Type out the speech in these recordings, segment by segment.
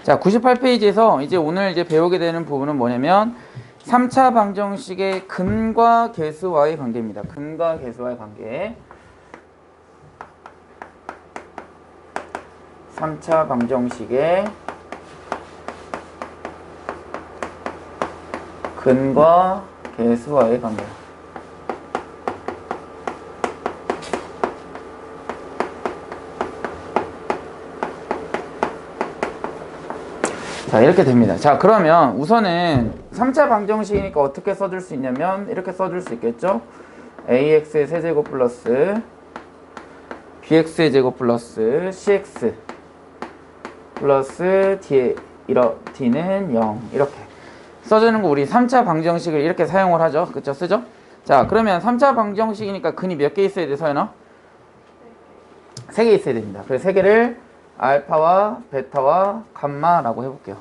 자, 98페이지에서 이제 오늘 이제 배우게 되는 부분은 뭐냐면 3차 방정식의 근과 계수와의 관계입니다. 근과 계수와의 관계. 3차 방정식의 근과 계수와의 관계. 자, 이렇게 됩니다. 자, 그러면 우선은 3차 방정식이니까 어떻게 써줄 수 있냐면 이렇게 써줄 수 있겠죠? ax의 세제곱 플러스 bx의 제곱 플러스 cx 플러스 d는 0 이렇게 써주는 거 우리 3차 방정식을 이렇게 사용을 하죠. 그쵸? 쓰죠? 자, 그러면 3차 방정식이니까 근이 몇 개 있어야 돼, 서연아? 3개 있어야 됩니다. 그래서 3개를 알파와 베타와 감마라고 해볼게요.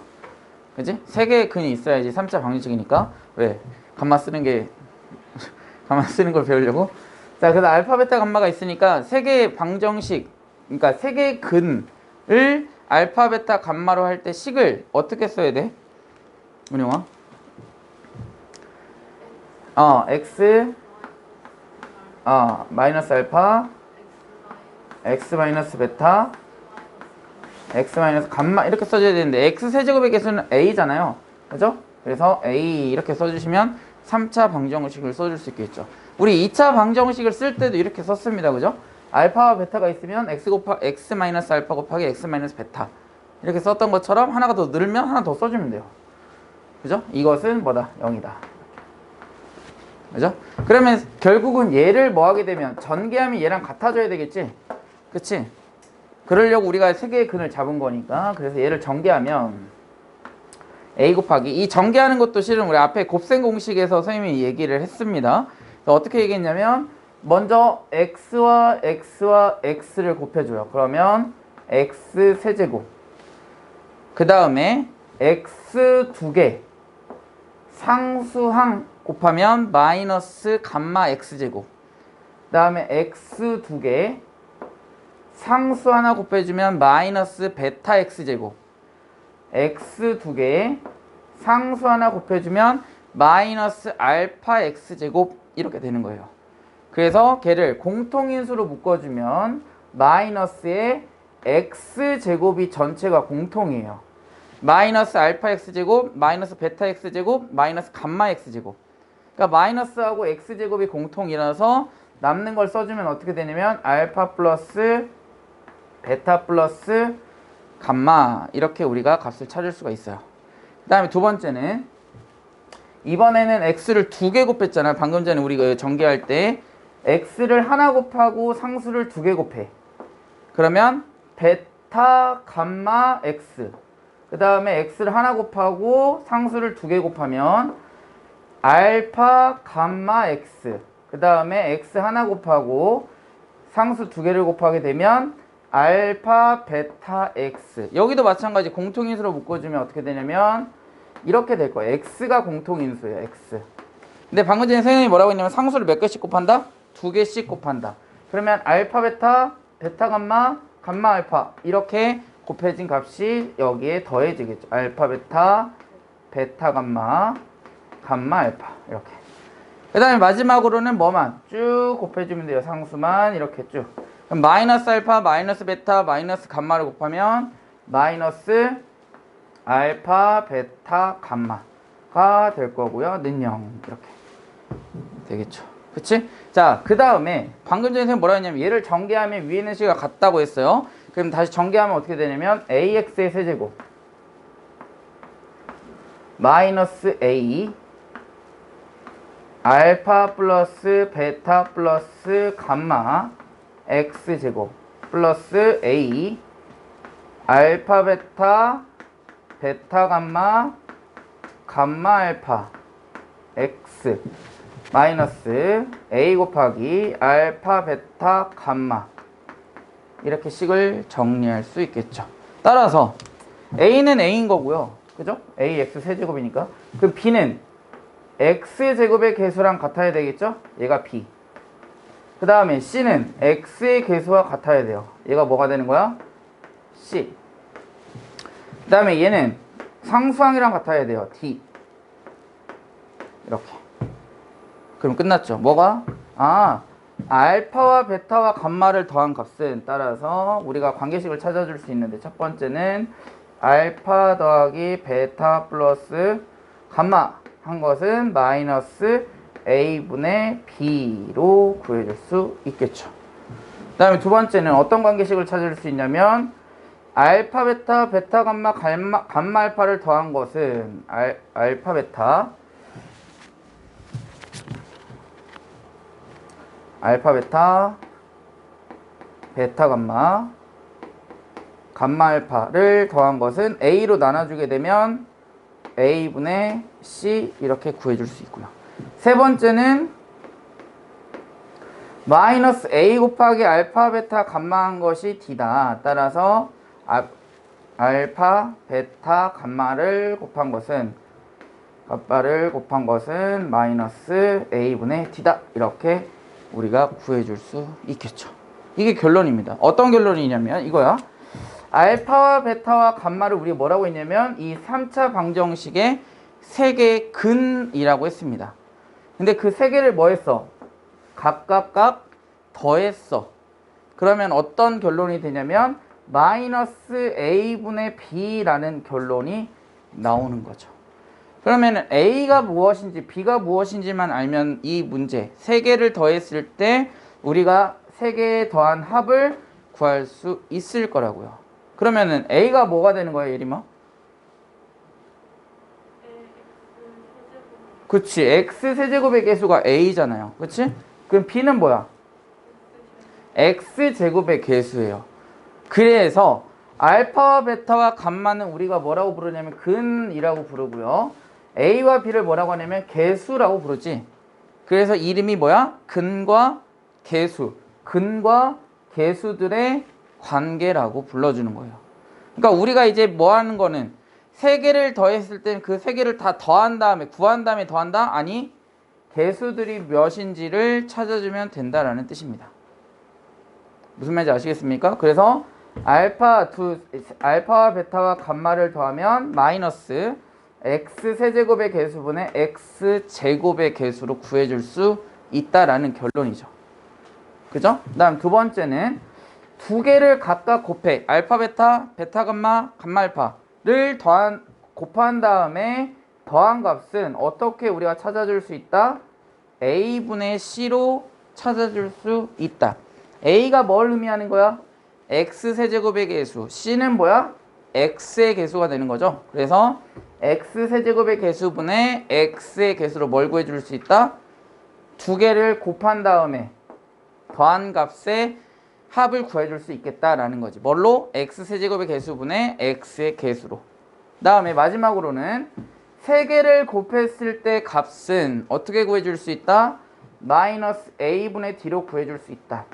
그치? 3개의 근이 있어야지 3차 방정식이니까. 왜? 감마 쓰는 게 감마 쓰는 걸 배우려고? 자, 그래서 알파, 베타, 감마가 있으니까 3개의 방정식, 그러니까 3개의 근을 알파, 베타, 감마로 할 때 식을 어떻게 써야 돼? 은영아? x 마이너스 알파 x 마이너스 베타 x 마이너스 감마 이렇게 써줘야 되는데 x 세제곱의 개수는 a잖아요. 그죠? 그래서 a 이렇게 써주시면 3차 방정식을 써줄 수 있겠죠. 우리 2차 방정식을 쓸 때도 이렇게 썼습니다. 그죠? 알파와 베타가 있으면 x 마이너스 알파 곱하기 x 마이너스 베타 이렇게 썼던 것처럼 하나가 더 늘면 하나 더 써주면 돼요. 그죠? 이것은 뭐다? 0이다. 그죠? 그러면 결국은 얘를 뭐 하게 되면 전개하면 얘랑 같아져야 되겠지? 그치? 그러려고 우리가 3개의 근을 잡은 거니까 그래서 얘를 전개하면 a 곱하기 이 전개하는 것도 실은 우리 앞에 곱셈 공식에서 선생님이 얘기를 했습니다. 어떻게 얘기했냐면 먼저 x와 x와 x를 곱해줘요. 그러면 x 세제곱 그 다음에 x 2개 상수항 곱하면 마이너스 감마 x제곱 그 다음에 x 2개 상수 하나 곱해주면 마이너스 베타 x제곱 x 2개 상수 하나 곱해주면 마이너스 알파 x제곱 이렇게 되는 거예요. 그래서 걔를 공통인수로 묶어주면 마이너스의 x제곱이 전체가 공통이에요. 마이너스 알파 x제곱 마이너스 베타 x제곱 마이너스 감마 x제곱 그러니까 마이너스하고 x제곱이 공통이라서 남는 걸 써주면 어떻게 되냐면 알파 플러스 베타 플러스 감마 이렇게 우리가 값을 찾을 수가 있어요. 그 다음에 두 번째는 이번에는 x를 2개 곱했잖아요. 방금 전에 우리가 전개할 때 x를 하나 곱하고 상수를 2개 곱해. 그러면 베타 감마 x 그 다음에 x를 하나 곱하고 상수를 2개 곱하면 알파 감마 x 그 다음에 x 하나 곱하고 상수 2개를 곱하게 되면 알파 베타 x 여기도 마찬가지 공통인수로 묶어주면 어떻게 되냐면 이렇게 될 거예요. x가 공통인수예요. x 근데 방금 전에 선생님이 뭐라고 했냐면 상수를 몇 개씩 곱한다? 2개씩 곱한다. 그러면 알파 베타 베타 감마 감마 알파 이렇게 곱해진 값이 여기에 더해지겠죠. 알파 베타 베타 감마 감마 알파 이렇게 그 다음에 마지막으로는 뭐만 쭉 곱해주면 돼요. 상수만 이렇게 쭉 그럼 마이너스 알파 마이너스 베타 마이너스 감마를 곱하면 마이너스 알파 베타 감마가 될 거고요. 는 0 이렇게 되겠죠. 그치? 자, 그 다음에 방금 전에 선생님 뭐라 했냐면 얘를 전개하면 위에 있는 식과 같다고 했어요. 그럼 다시 전개하면 어떻게 되냐면 ax의 세제곱 마이너스 a 알파 플러스 베타 플러스 감마 x제곱 플러스 a 알파 베타 베타 감마 감마 알파 x 마이너스 a 곱하기 알파 베타 감마 이렇게 식을 정리할 수 있겠죠. 따라서 a는 a인 거고요. 그죠? ax 세제곱이니까 그럼 b는 x제곱의 개수랑 같아야 되겠죠? 얘가 b 그 다음에 c는 x의 개수와 같아야 돼요. 얘가 뭐가 되는 거야? c 그 다음에 얘는 상수항이랑 같아야 돼요. D. 이렇게. 그럼 끝났죠. 뭐가? 알파와 베타와 감마를 더한 값은 따라서 우리가 관계식을 찾아줄 수 있는데 첫 번째는 알파 더하기 베타 플러스 감마 한 것은 마이너스 a분의 b로 구해줄 수 있겠죠. 그 다음에 두 번째는 어떤 관계식을 찾을 수 있냐면 알파 베타 베타 감마 감마 알파를 더한 것은 알파 베타 베타 감마 알파를 더한 것은 a로 나눠주게 되면 a분의 c 이렇게 구해줄 수 있고요. 세 번째는 마이너스 a 곱하기 알파 베타 감마한 것이 d다. 따라서 알파 베타 감마를 곱한 것은 마이너스 a분의 d다. 이렇게 우리가 구해줄 수 있겠죠. 이게 결론입니다. 어떤 결론이냐면 이거야. 알파와 베타와 감마를 우리가 뭐라고 했냐면 이 3차 방정식의 세 개의 근이라고 했습니다. 근데 그 세 개를 뭐 했어? 각각 더했어. 그러면 어떤 결론이 되냐면 마이너스 a분의 b라는 결론이 나오는 거죠. 그러면 a가 무엇인지 b가 무엇인지만 알면 이 문제 세 개를 더했을 때 우리가 세 개에 더한 합을 구할 수 있을 거라고요. 그러면은 a가 뭐가 되는 거예요, 예림아? 그치, x 세제곱의 개수가 a잖아요. 그치? 그럼 b는 뭐야? x 제곱의 개수예요. 그래서 알파와 베타와 감마는 우리가 뭐라고 부르냐면 근이라고 부르고요. a와 b를 뭐라고 하냐면 개수라고 부르지. 그래서 이름이 뭐야? 근과 개수. 근과 개수들의 관계라고 불러주는 거예요. 그러니까 우리가 이제 뭐 하는 거는 세 개를 더했을 때는 그 세 개를 다 더한 다음에 구한 다음에 더한다? 아니, 개수들이 몇인지를 찾아주면 된다라는 뜻입니다. 무슨 말인지 아시겠습니까? 그래서 알파와 베타와 감마를 더하면 마이너스 x 세제곱의 개수분의 x 제곱의 개수로 구해줄 수 있다라는 결론이죠. 그죠? 그 다음 두 번째는 두 개를 각각 곱해 알파 베타 베타 감마 알파를 곱한 다음에 더한 값은 어떻게 우리가 찾아줄 수 있다? a분의 c로 찾아줄 수 있다. a가 뭘 의미하는 거야? x 세제곱의 개수. c는 뭐야? x의 개수가 되는 거죠. 그래서 x 세제곱의 개수분의 x의 개수로 뭘 구해줄 수 있다? 두 개를 곱한 다음에 더한 값의 합을 구해줄 수 있겠다라는 거지. 뭘로? x 세제곱의 개수분의 x의 개수로. 다음에 마지막으로는 세 개를 곱했을 때 값은 어떻게 구해줄 수 있다? 마이너스 a분의 d로 구해줄 수 있다.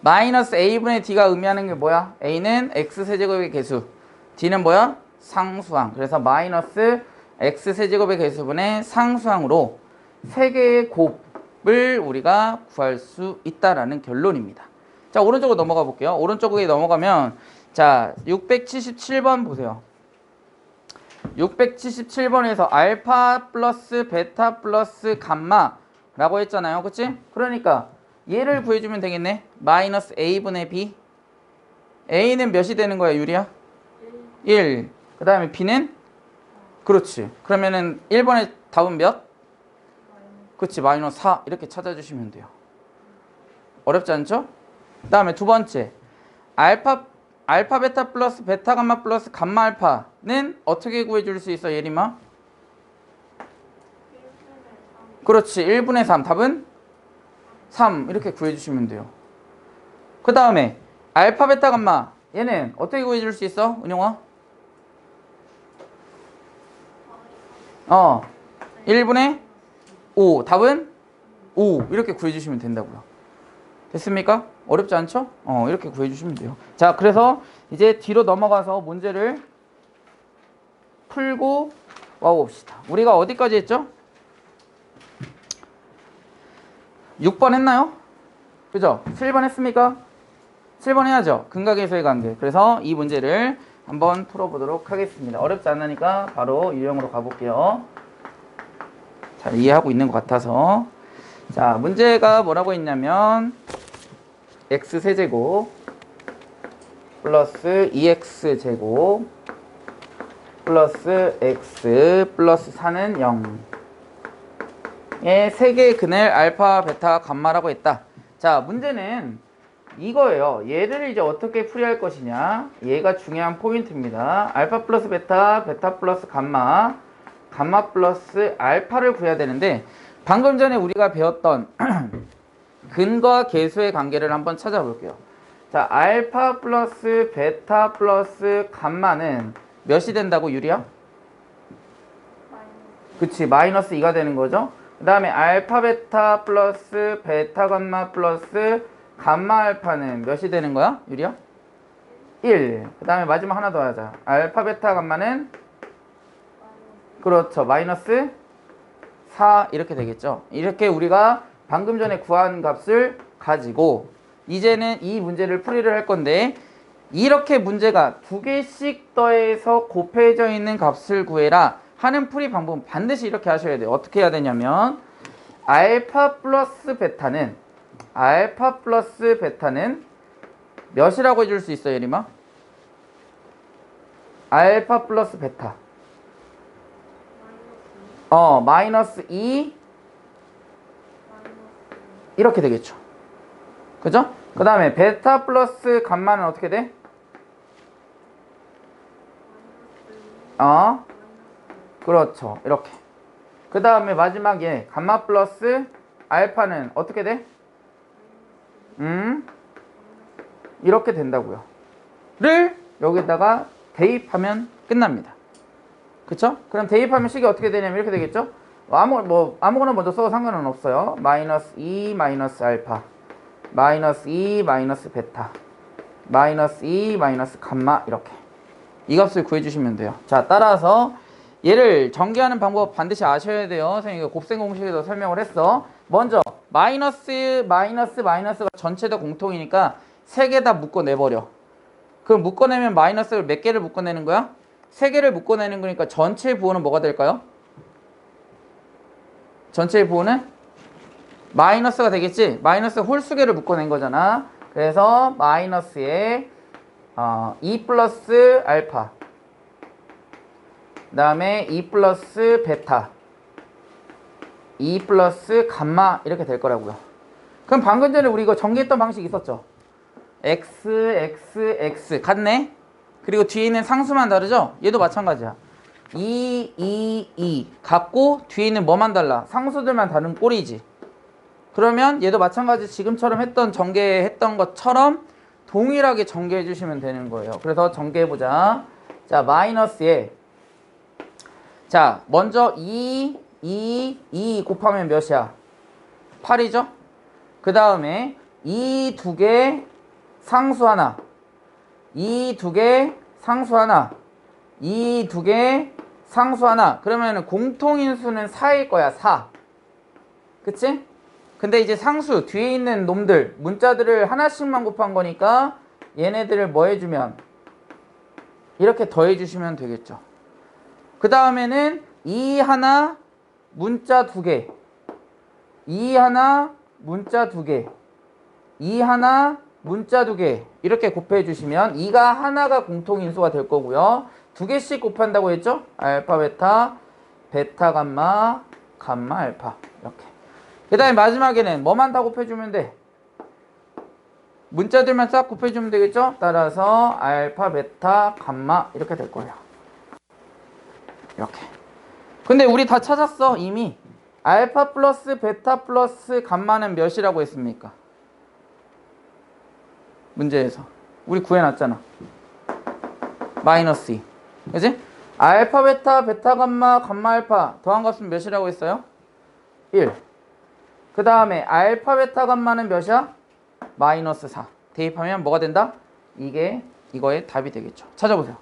마이너스 a분의 d가 의미하는 게 뭐야? a는 x 세제곱의 개수, d는 뭐야? 상수항. 그래서 마이너스 x 세제곱의 개수분의 상수항으로 세 개의 곱을 우리가 구할 수 있다라는 결론입니다. 자, 오른쪽으로 넘어가 볼게요. 오른쪽에 넘어가면 자 677번 보세요. 677번에서 알파 플러스 베타 플러스 감마라고 했잖아요. 그치? 그러니까 얘를 구해주면 되겠네. 마이너스 a분의 b. a는 몇이 되는 거야, 유리야? 1. 그 다음에 b는? 그렇지. 그러면은 1번의 답은 몇? 그치, 마이너스 4. 이렇게 찾아주시면 돼요. 어렵지 않죠? 그 다음에 두 번째. 알파 베타 플러스 베타 감마 플러스 감마 알파는 어떻게 구해줄 수 있어, 예림아? 그렇지. 1분의 3. 답은? 3. 이렇게 구해주시면 돼요. 그 다음에 알파 베타 감마 얘는 어떻게 구해줄 수 있어, 은영아? 1분의 5. 답은? 5. 이렇게 구해주시면 된다고요. 됐습니까? 어렵지 않죠? 이렇게 구해주시면 돼요. 자, 그래서 이제 뒤로 넘어가서 문제를 풀고 와봅시다. 우리가 어디까지 했죠? 6번 했나요? 그죠? 7번 했습니까? 7번 해야죠. 근각에서의 관계. 그래서 이 문제를 한번 풀어보도록 하겠습니다. 어렵지 않으니까 바로 유형으로 가볼게요. 잘 이해하고 있는 것 같아서. 자, 문제가 뭐라고 했냐면 x세제곱 플러스 2x제곱 플러스 x 플러스 4는 0의 세 개의 근을 알파, 베타, 감마라고 했다. 자, 문제는 이거예요. 얘를 이제 어떻게 풀이할 것이냐. 얘가 중요한 포인트입니다. 알파 플러스 베타, 베타 플러스 감마, 감마 플러스 알파를 구해야 되는데 방금 전에 우리가 배웠던 근과 계수의 관계를 한번 찾아볼게요. 자, 알파 플러스 베타 플러스 감마는 몇이 된다고, 유리야? 그치, 마이너스 2가 되는 거죠. 그 다음에 알파 베타 플러스 베타 감마 플러스 감마 알파는 몇이 되는 거야, 유리야? 1. 그 다음에 마지막 하나 더 하자. 알파 베타 감마는 그렇죠, 마이너스 4 이렇게 되겠죠. 이렇게 우리가 방금 전에 구한 값을 가지고 이제는 이 문제를 풀이를 할 건데, 이렇게 문제가 두 개씩 더해서 곱해져 있는 값을 구해라 하는 풀이 방법은 반드시 이렇게 하셔야 돼요. 어떻게 해야 되냐면 알파 플러스 베타는 몇이라고 해줄 수 있어요, 예림아? 알파 플러스 베타 마이너스 2 이렇게 되겠죠. 그죠? 그 다음에 베타 플러스 감마는 어떻게 돼? 그렇죠, 이렇게. 그 다음에 마지막에 감마 플러스 알파는 어떻게 돼? 이렇게 된다고요. 를 여기다가 대입하면 끝납니다. 그쵸? 그럼 대입하면 식이 어떻게 되냐면 이렇게 되겠죠? 아무거나 먼저 써도 상관은 없어요. 마이너스 2 마이너스 알파, 마이너스 2 마이너스 베타, 마이너스 2 마이너스 감마, 이렇게 이 값을 구해주시면 돼요. 자, 따라서 얘를 전개하는 방법 반드시 아셔야 돼요. 선생님이 곱셈 공식에서 설명을 했어. 먼저 마이너스가 전체 다 공통이니까 세 개 다 묶어내버려. 그럼 묶어내면 마이너스를 몇 개를 묶어내는 거야? 세 개를 묶어내는 거니까 전체의 부호는 뭐가 될까요? 전체의 부호는 마이너스가 되겠지? 마이너스 홀수개를 묶어낸 거잖아. 그래서 마이너스에 2 플러스 알파, 그 다음에 2 플러스 베타, 2 플러스 감마 이렇게 될 거라고요. 그럼 방금 전에 우리 이거 전개했던 방식 있었죠? x 같네? 그리고 뒤에 있는 상수만 다르죠? 얘도 마찬가지야. 2 같고 뒤에 있는 뭐만 달라? 상수들만 다른 꼴이지. 그러면 얘도 마찬가지 지금처럼 전개했던 것처럼 동일하게 전개해 주시면 되는 거예요. 그래서 전개해보자. 자, 마이너스에 자, 먼저 2 곱하면 몇이야? 8이죠? 그 다음에 이 두 개 상수 하나, 이 두 개 상수 하나, 이 두 개 상수 하나. 그러면 공통인수는 4일 거야, 4. 그치? 근데 이제 상수 뒤에 있는 놈들, 문자들을 하나씩만 곱한 거니까 얘네들을 뭐 해주면 이렇게 더해주시면 되겠죠. 그 다음에는 2 하나 문자 2개, 2 하나 문자 2개, 2 하나 문자 2개 이렇게 곱해주시면 2가 하나가 공통인수가 될 거고요. 2개씩 곱한다고 했죠? 알파 베타, 베타 감마, 감마 알파 이렇게. 그 다음에 마지막에는 뭐만 다 곱해주면 돼? 문자들만 싹 곱해주면 되겠죠? 따라서 알파, 베타, 감마 이렇게 될 거예요. 이렇게. 근데 우리 다 찾았어 이미. 알파 플러스 베타 플러스 감마는 몇이라고 했습니까? 문제에서 우리 구해놨잖아. 마이너스 2. 그치? 알파 베타 베타 감마 감마 알파 더한 값은 몇이라고 했어요? 1. 그 다음에 알파 베타 감마는 몇이야? 마이너스 4. 대입하면 뭐가 된다? 이게 이거의 답이 되겠죠. 찾아보세요.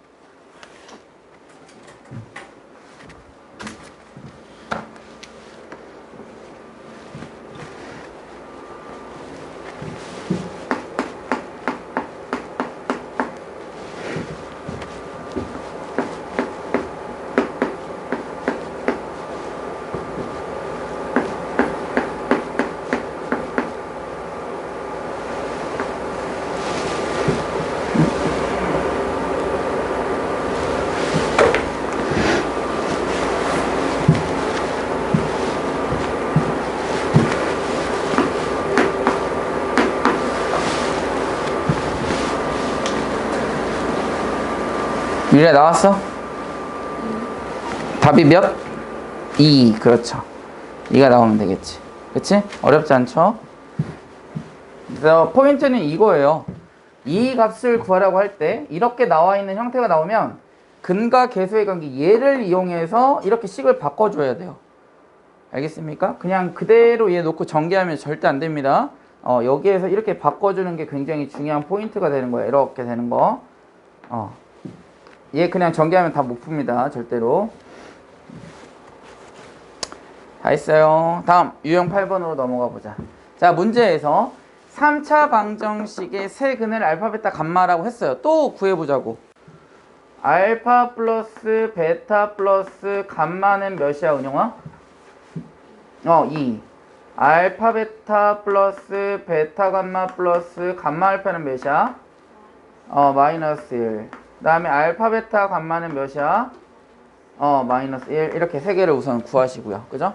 유리야 나왔어? 답이 몇? 2. 그렇죠. 2가 나오면 되겠지. 그치? 어렵지 않죠? 그래서 포인트는 이거예요. 이 값을 구하라고 할 때 이렇게 나와 있는 형태가 나오면 근과 계수의 관계 얘를 이용해서 이렇게 식을 바꿔줘야 돼요. 알겠습니까? 그냥 그대로 얘 놓고 전개하면 절대 안 됩니다. 여기에서 이렇게 바꿔주는 게 굉장히 중요한 포인트가 되는 거예요. 이렇게 되는 거. 얘 그냥 전개하면 다 못 풉니다. 절대로. 다 했어요. 다음 유형 8번으로 넘어가 보자. 자, 문제에서 3차 방정식의 세 근을 알파, 베타, 감마라고 했어요. 또 구해보자고. 알파 플러스 베타 플러스 감마는 몇이야, 은영아? 2. 알파 베타 플러스 베타 감마 플러스 감마 알파는 몇이야? 마이너스 1. 그 다음에 알파 베타 감마는 몇이야? 마이너스 1. 이렇게 세 개를 우선 구하시고요. 그죠?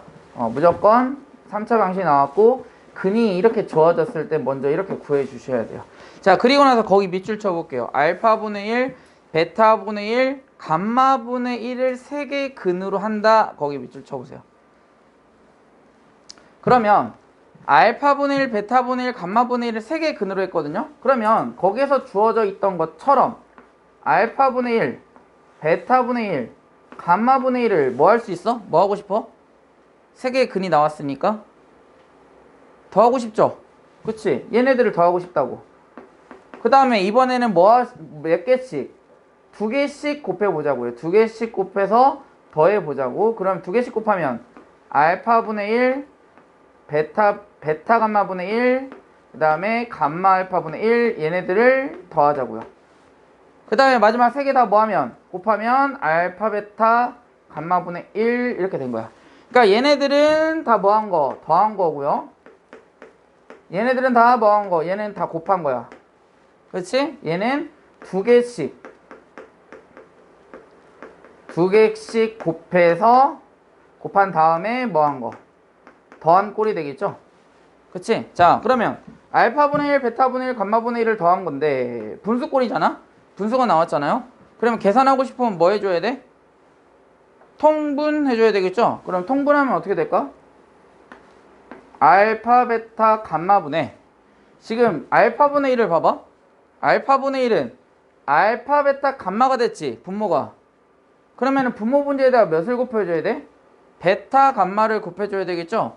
무조건 3차 방식이 나왔고 근이 이렇게 주어졌을 때 먼저 이렇게 구해 주셔야 돼요. 자, 그리고 나서 거기 밑줄 쳐볼게요. 알파분의 1, 베타분의 1, 감마분의 1을 3개의 근으로 한다. 거기 밑줄 쳐보세요. 그러면 알파분의 1, 베타분의 1, 감마분의 1을 3개의 근으로 했거든요. 그러면 거기에서 주어져 있던 것처럼 알파분의 1, 베타분의 1, 감마분의 1을 뭐 할 수 있어? 뭐 하고 싶어? 3개의 근이 나왔으니까 더하고 싶죠? 그치? 얘네들을 더하고 싶다고. 그 다음에 이번에는 몇 개씩? 2개씩 곱해보자고요. 2개씩 곱해서 더해보자고. 그럼 2개씩 곱하면 알파분의 1, 베타 감마분의 1, 그 다음에 감마 알파분의 1, 얘네들을 더하자고요. 그 다음에 마지막 3개 다 뭐하면? 곱하면 알파 베타 감마분의 1 이렇게 된 거야. 그러니까 얘네들은 다 뭐한 거? 더한 거고요. 얘네들은 다 뭐한 거? 얘는 다 곱한 거야. 그렇지? 얘는 2개씩 곱해서 곱한 다음에 뭐한 거? 더한 꼴이 되겠죠? 그치? 자, 그러면 알파분의 1, 베타분의 1, 감마분의 1을 더한 건데 분수꼴이잖아? 분수가 나왔잖아요? 그러면 계산하고 싶으면 뭐 해줘야 돼? 통분해줘야 되겠죠? 그럼 통분하면 어떻게 될까? 알파, 베타, 감마분의 지금 알파분의 1을 봐봐. 알파분의 1은 알파, 베타, 감마가 됐지? 분모가. 그러면 분모 분자에다가 몇을 곱해줘야 돼? 베타, 감마를 곱해줘야 되겠죠?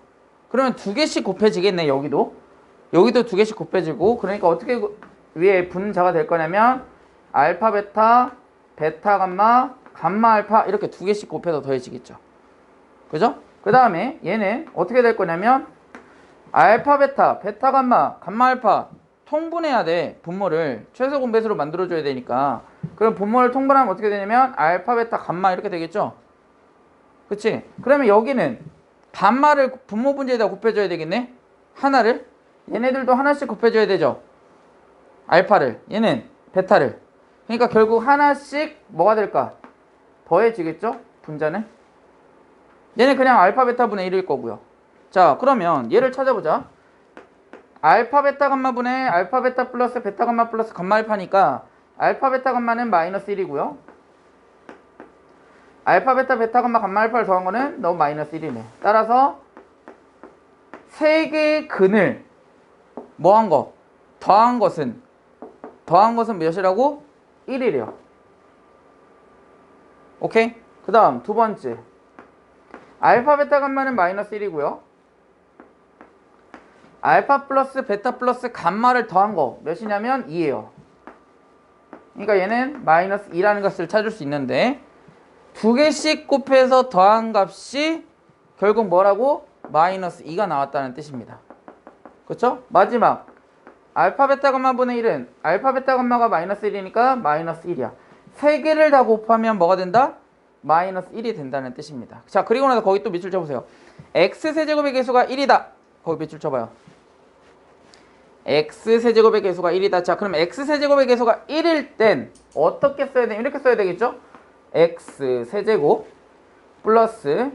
그러면 2개씩 곱해지겠네. 여기도 2개씩 곱해지고. 그러니까 어떻게 위에 분자가 될 거냐면 알파, 베타, 베타, 감마, 감마, 알파 이렇게 2개씩 곱해서 더해지겠죠. 그죠? 그 다음에 얘는 어떻게 될 거냐면 알파, 베타, 베타, 감마, 감마, 알파 통분해야 돼. 분모를 최소 공배수로 만들어줘야 되니까. 그럼 분모를 통분하면 어떻게 되냐면 알파, 베타, 감마 이렇게 되겠죠. 그치? 그러면 여기는 감마를 분모 분자에다 곱해줘야 되겠네. 하나를. 얘네들도 하나씩 곱해줘야 되죠. 알파를. 얘는 베타를. 그러니까 결국 하나씩 뭐가 될까? 더해지겠죠? 분자는. 얘는 그냥 알파, 베타분의 1일 거고요. 자, 그러면 얘를 찾아보자. 알파, 베타, 감마분의 알파, 베타 플러스 베타, 감마 플러스 감마 알파니까 알파, 베타, 감마는 마이너스 1이고요. 알파, 베타, 베타, 감마, 감마 알파를 더한 거는 너무 마이너스 1이네. 따라서 3개의 근을 뭐한 거? 더한 것은 몇이라고? 1이래요. 오케이? 그 다음 두 번째 알파, 베타, 감마는 마이너스 1이고요. 알파 플러스 베타 플러스 감마를 더한 거 몇이냐면 2예요. 그러니까 얘는 마이너스 2라는 값을 찾을 수 있는데 2개씩 곱해서 더한 값이 결국 뭐라고? 마이너스 2가 나왔다는 뜻입니다. 그렇죠? 마지막 알파, 베타, 감마분의 1은 알파, 베타, 감마가 마이너스 1이니까 마이너스 1이야. 3개를 다 곱하면 뭐가 된다? 마이너스 1이 된다는 뜻입니다. 자, 그리고 나서 거기 또 밑줄 쳐보세요. x세제곱의 개수가 1이다. 거기 밑줄 쳐봐요. x세제곱의 개수가 1이다. 자, 그럼 x세제곱의 개수가 1일 땐 어떻게 써야 돼? 이렇게 써야 되겠죠? x세제곱 플러스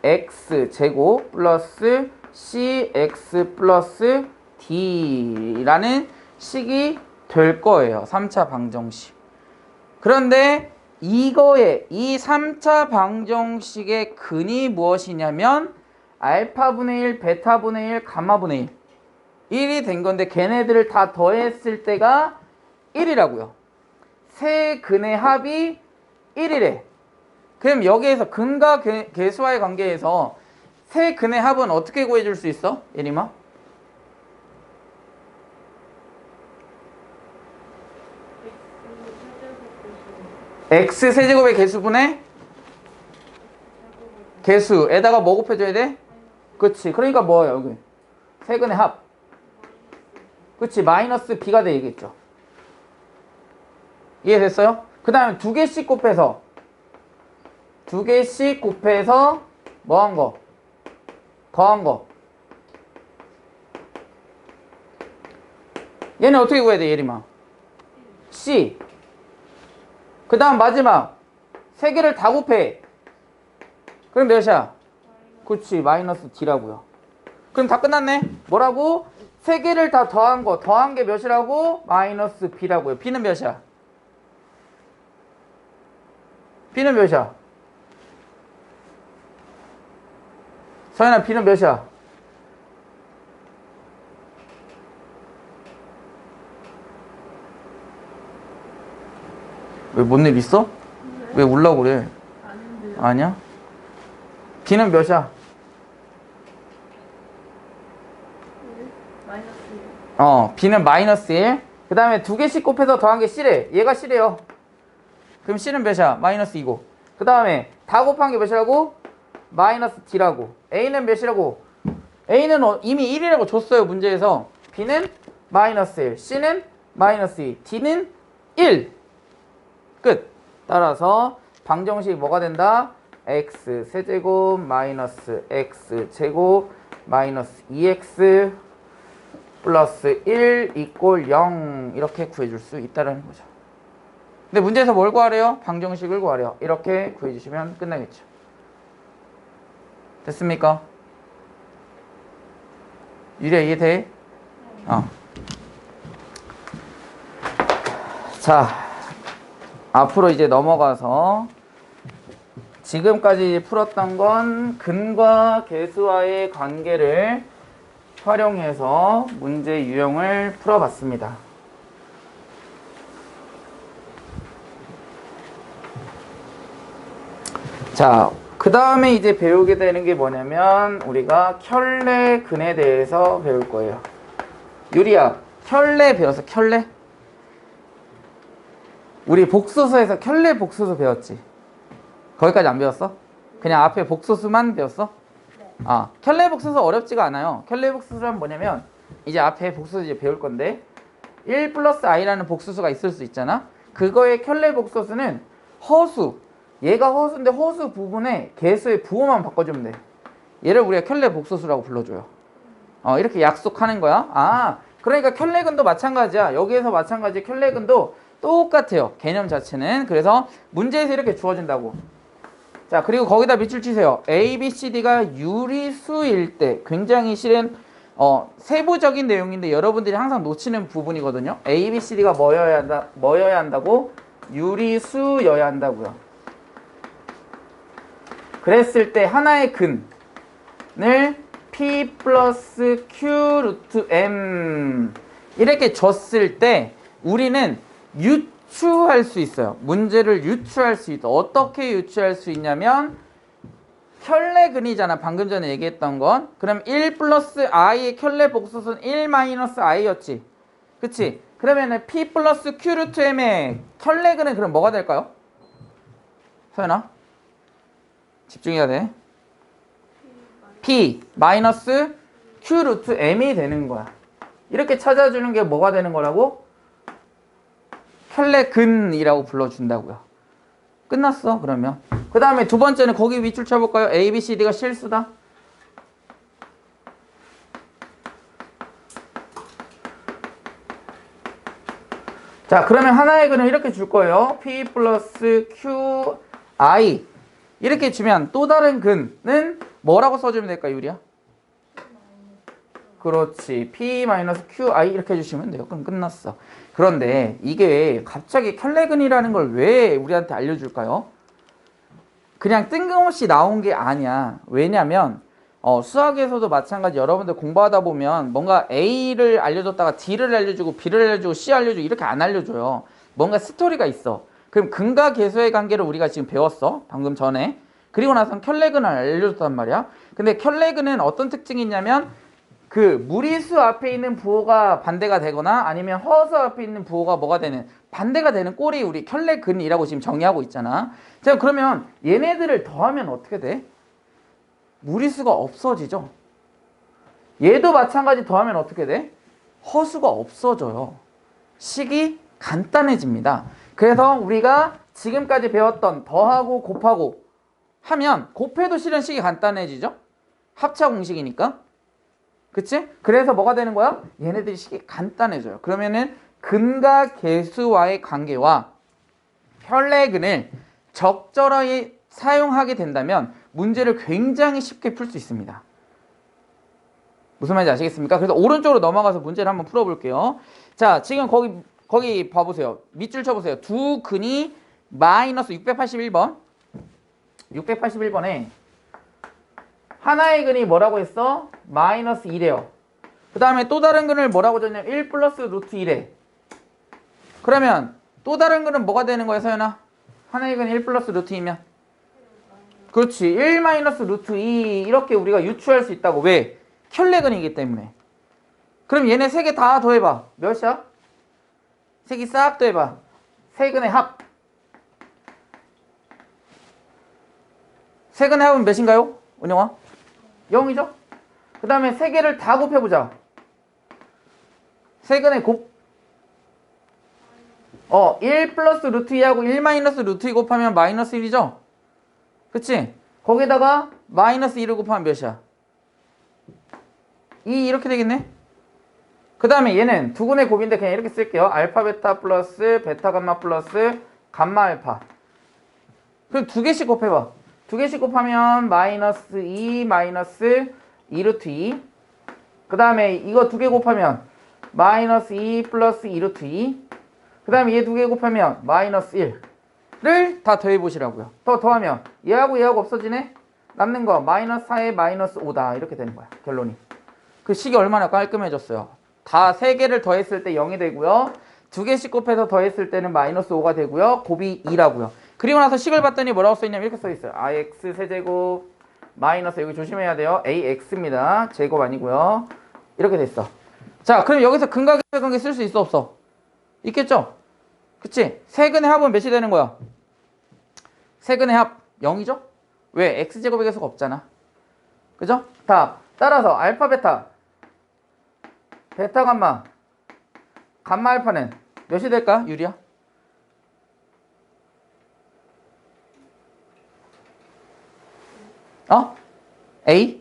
bx제곱 플러스 cx 플러스 d라는 식이 될 거예요. 3차 방정식. 그런데 이거의 이 3차 방정식의 근이 무엇이냐면 알파분의 1, 베타분의 1, 감마분의 1 1이 된 건데 걔네들을 다 더했을 때가 1이라고요. 세 근의 합이 1이래. 그럼 여기에서 근과 계수와의 관계에서 세 근의 합은 어떻게 구해줄 수 있어? 예림아? x 세제곱의 개수분의 개수에다가 뭐 곱해줘야 돼? 그치. 그러니까 뭐예요 여기? 세 근의 합. 그치. 마이너스 b가 되겠죠. 이해됐어요? 그 다음에 두 개씩 곱해서 뭐 한 거? 더한 거. 얘는 어떻게 구해야 돼 예림아? c. 그 다음 마지막 세 개를 다 곱해. 그럼 몇이야? 그치. 마이너스 d라고요. 그럼 다 끝났네. 뭐라고? 세 개를 다 더한 거. 더한 게 몇이라고? 마이너스 b라고요. b는 몇이야? b는 몇이야? 서연아 b는 몇이야? 왜 뭔 일 있어? 왜 울라고 그래? 아니야? b는 몇이야? b는 마이너스 1. 그 다음에 두 개씩 곱해서 더한 게 c래. 얘가 c래요. 그럼 c는 몇이야? 마이너스 2고. 그 다음에 다 곱한 게 몇이라고? 마이너스 d라고. a는 몇이라고? a는 이미 1이라고 줬어요 문제에서. b는 마이너스 1, c는 마이너스 2, d는 1. 끝. 따라서 방정식이 뭐가 된다? x 세제곱 마이너스 x 제곱 마이너스 2x 플러스 1 이꼴 0 이렇게 구해줄 수 있다는 거죠. 근데 문제에서 뭘 구하래요? 방정식을 구하래요. 이렇게 구해주시면 끝나겠죠. 됐습니까? 유리야 이해돼? 자, 앞으로 이제 넘어가서 지금까지 풀었던 건 근과 계수와의 관계를 활용해서 문제 유형을 풀어봤습니다. 자, 그 다음에 이제 배우게 되는 게 뭐냐면 우리가 켤레 근에 대해서 배울 거예요. 유리야, 켤레 배웠어? 켤레? 우리 복소수에서 켤레 복소수 배웠지? 거기까지 안 배웠어? 그냥 앞에 복소수만 배웠어? 네. 켤레 복소수 어렵지가 않아요. 켤레 복소수란 뭐냐면 이제 앞에 복소수 이제 배울 건데 1 플러스 i라는 복소수가 있을 수 있잖아. 그거의 켤레 복소수는 허수. 얘가 허수인데 허수 부분에 개수의 부호만 바꿔주면 돼. 얘를 우리가 켤레 복소수라고 불러줘요. 이렇게 약속하는 거야. 그러니까 켤레근도 마찬가지야. 여기에서 마찬가지 켤레근도 똑같아요. 개념 자체는. 그래서 문제에서 이렇게 주어진다고. 자, 그리고 거기다 밑줄 치세요. A, B, C, D가 유리수일 때 굉장히 실은 세부적인 내용인데 여러분들이 항상 놓치는 부분이거든요. A, B, C, D가 뭐여야 한다고? 유리수여야 한다고요. 그랬을 때 하나의 근을 P 플러스 Q 루트 M 이렇게 줬을 때 우리는 유추할 수 있어요. 문제를 유추할 수 있다. 어떻게 유추할 수 있냐면 켤레근이잖아. 방금 전에 얘기했던 건. 그럼 1 플러스 i의 켤레 복소수는 1 마이너스 i였지. 그치? 그러면은 P 플러스 Q 루트 M의 켤레근은 그럼 뭐가 될까요? 서연아? 집중해야 돼. P 마이너스 Q 루트 M이 되는 거야. 이렇게 찾아주는 게 뭐가 되는 거라고? 켤레근이라고 불러준다고요. 끝났어 그러면. 그 다음에 두 번째는 거기 밑줄 쳐볼까요? A, B, C, D가 실수다. 자, 그러면 하나의 근을 이렇게 줄 거예요. P 플러스 Q, I 이렇게 주면 또 다른 근은 뭐라고 써주면 될까요, 유리야? 그렇지. P 마이너스 Q, I 이렇게 해주시면 돼요. 그럼 끝났어. 그런데 이게 갑자기 켤레근이라는 걸 왜 우리한테 알려줄까요? 그냥 뜬금없이 나온 게 아니야. 왜냐면 수학에서도 마찬가지. 여러분들 공부하다 보면 뭔가 A를 알려줬다가 D를 알려주고 B를 알려주고 C 알려주고 이렇게 안 알려줘요. 뭔가 스토리가 있어. 그럼 근과 계수의 관계를 우리가 지금 배웠어. 방금 전에. 그리고 나선 켤레근을 알려줬단 말이야. 근데 켤레근은 어떤 특징이 있냐면 그 무리수 앞에 있는 부호가 반대가 되거나 아니면 허수 앞에 있는 부호가 뭐가 되는 반대가 되는 꼴이 우리 켤레근이라고 지금 정의하고 있잖아. 자, 그러면 얘네들을 더하면 어떻게 돼? 무리수가 없어지죠. 얘도 마찬가지 더하면 어떻게 돼? 허수가 없어져요. 식이 간단해집니다. 그래서 우리가 지금까지 배웠던 더하고 곱하고 하면 곱해도 실은 식이 간단해지죠. 합차 공식이니까. 그치? 그래서 뭐가 되는 거야? 얘네들이 식이 간단해져요. 그러면은 근과 계수와의 관계와 혈내근을 적절하게 사용하게 된다면 문제를 굉장히 쉽게 풀 수 있습니다. 무슨 말인지 아시겠습니까? 그래서 오른쪽으로 넘어가서 문제를 한번 풀어볼게요. 자, 지금 거기 봐보세요. 밑줄 쳐보세요. 두 근이 마이너스 681번. 681번에 하나의 근이 뭐라고 했어? 마이너스 2래요. 그 다음에 또 다른 근을 뭐라고 줬냐면 1 플러스 루트 1에. 그러면 또 다른 근은 뭐가 되는 거야, 서연아? 하나의 근 1 플러스 루트 2면? 그렇지. 1 마이너스 루트 2 이렇게 우리가 유추할 수 있다고. 왜? 켤레근이기 때문에. 그럼 얘네 세 개 다 더해봐. 몇이야? 세 개 싹 더해봐. 세 근의 합. 세 근의 합은 몇인가요? 은영아? 0이죠? 그 다음에 세 개를 다 곱해보자. 세 근의 1 플러스 루트 2하고 1 마이너스 루트 2 곱하면 마이너스 1이죠? 그치? 거기다가 마이너스 2를 곱하면 몇이야? 2 이렇게 되겠네? 그 다음에 얘는 두 근의 곱인데 그냥 이렇게 쓸게요. 알파 베타 플러스 베타 감마 플러스 감마 알파. 그럼 두 개씩 곱해봐. 두 개씩 곱하면 마이너스 2 마이너스 2 루트 2. 그 다음에 이거 두 개 곱하면 마이너스 2 플러스 2 루트 2. 그 다음에 얘 두 개 곱하면 마이너스 1를 다 더해보시라고요. 더하면 얘하고 얘하고 없어지네? 남는 거 마이너스 4에 마이너스 5다. 이렇게 되는 거야. 결론이. 그 식이 얼마나 깔끔해졌어요. 다 세 개를 더했을 때 0이 되고요. 두 개씩 곱해서 더했을 때는 마이너스 5가 되고요. 곱이 2라고요. 그리고 나서 식을 봤더니 뭐라고 써있냐면 이렇게 써있어요. ax 세제곱 마이너스 여기 조심해야 돼요. ax입니다. 제곱 아니고요. 이렇게 됐어. 자, 그럼 여기서 근과 계수의 관계 쓸 수 있어 없어? 있겠죠? 그치? 세 근의 합은 몇이 되는 거야? 세 근의 합 0이죠? 왜? x제곱의 계수가 없잖아. 그죠? 다 따라서 알파 베타 베타 감마 감마 알파는 몇이 될까? 유리야? A?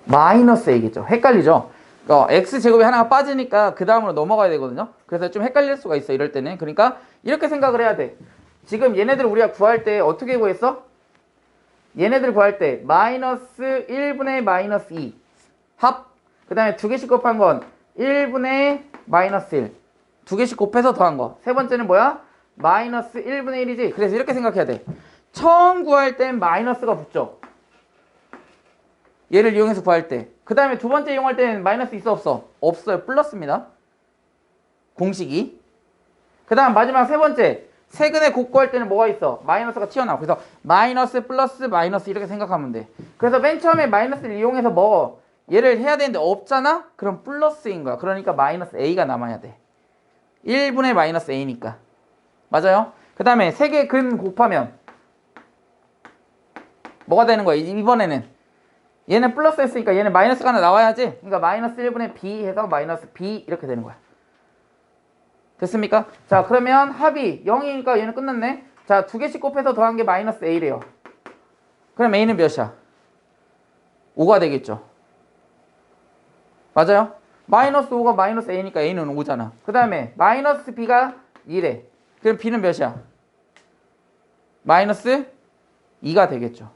마이너스 A겠죠. 헷갈리죠? X제곱이 하나가 빠지니까 그 다음으로 넘어가야 되거든요. 그래서 좀 헷갈릴 수가 있어, 이럴 때는. 그러니까 이렇게 생각을 해야 돼. 지금 얘네들 우리가 구할 때 어떻게 구했어? 얘네들 구할 때 마이너스 1분의 마이너스 2 합. 그 다음에 두 개씩 곱한 건 1분의 마이너스 1. 두 개씩 곱해서 더한 거. 세 번째는 뭐야? 마이너스 1분의 1이지. 그래서 이렇게 생각해야 돼. 처음 구할 땐 마이너스가 붙죠. 얘를 이용해서 구할 때. 그 다음에 두 번째 이용할 때는 마이너스 있어 없어? 없어요. 플러스입니다. 공식이. 그 다음 마지막 세 번째. 세근의 곱 구할 때는 뭐가 있어? 마이너스가 튀어나와. 그래서 마이너스 플러스 마이너스 이렇게 생각하면 돼. 그래서 맨 처음에 마이너스를 이용해서 뭐 얘를 해야 되는데 없잖아? 그럼 플러스인 거야. 그러니까 마이너스 A가 남아야 돼. 1분의 마이너스 A니까. 맞아요? 그 다음에 세 개 근 곱하면 뭐가 되는 거야? 이번에는 얘는 플러스 했으니까 얘는 마이너스가 하나 나와야지. 그러니까 마이너스 1분의 B 해서 마이너스 B 이렇게 되는 거야. 됐습니까? 자, 그러면 합이 0이니까 얘는 끝났네. 자, 두 개씩 곱해서 더한 게 마이너스 A래요. 그럼 A는 몇이야? 5가 되겠죠. 맞아요? 마이너스 5가 마이너스 A니까 A는 5잖아. 그 다음에 마이너스 B가 2래. 그럼 B는 몇이야? 마이너스 2가 되겠죠.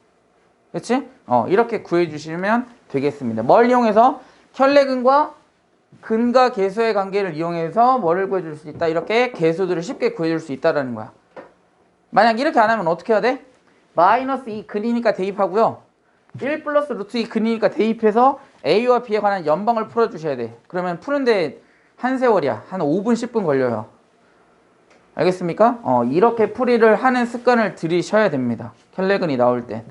그치? 이렇게 구해주시면 되겠습니다. 뭘 이용해서? 혈내근과 근과 계수의 관계를 이용해서 뭐를 구해줄 수 있다? 이렇게 계수들을 쉽게 구해줄 수 있다는 거야. 만약 이렇게 안 하면 어떻게 해야 돼? 마이너스 2 근이니까 대입하고요. 1 플러스 루트 2 근이니까 대입해서 A와 B에 관한 연방을 풀어주셔야 돼. 그러면 푸는데 한 세월이야. 한 5분, 10분 걸려요. 알겠습니까? 이렇게 풀이를 하는 습관을 들이셔야 됩니다. 혈내근이 나올 때.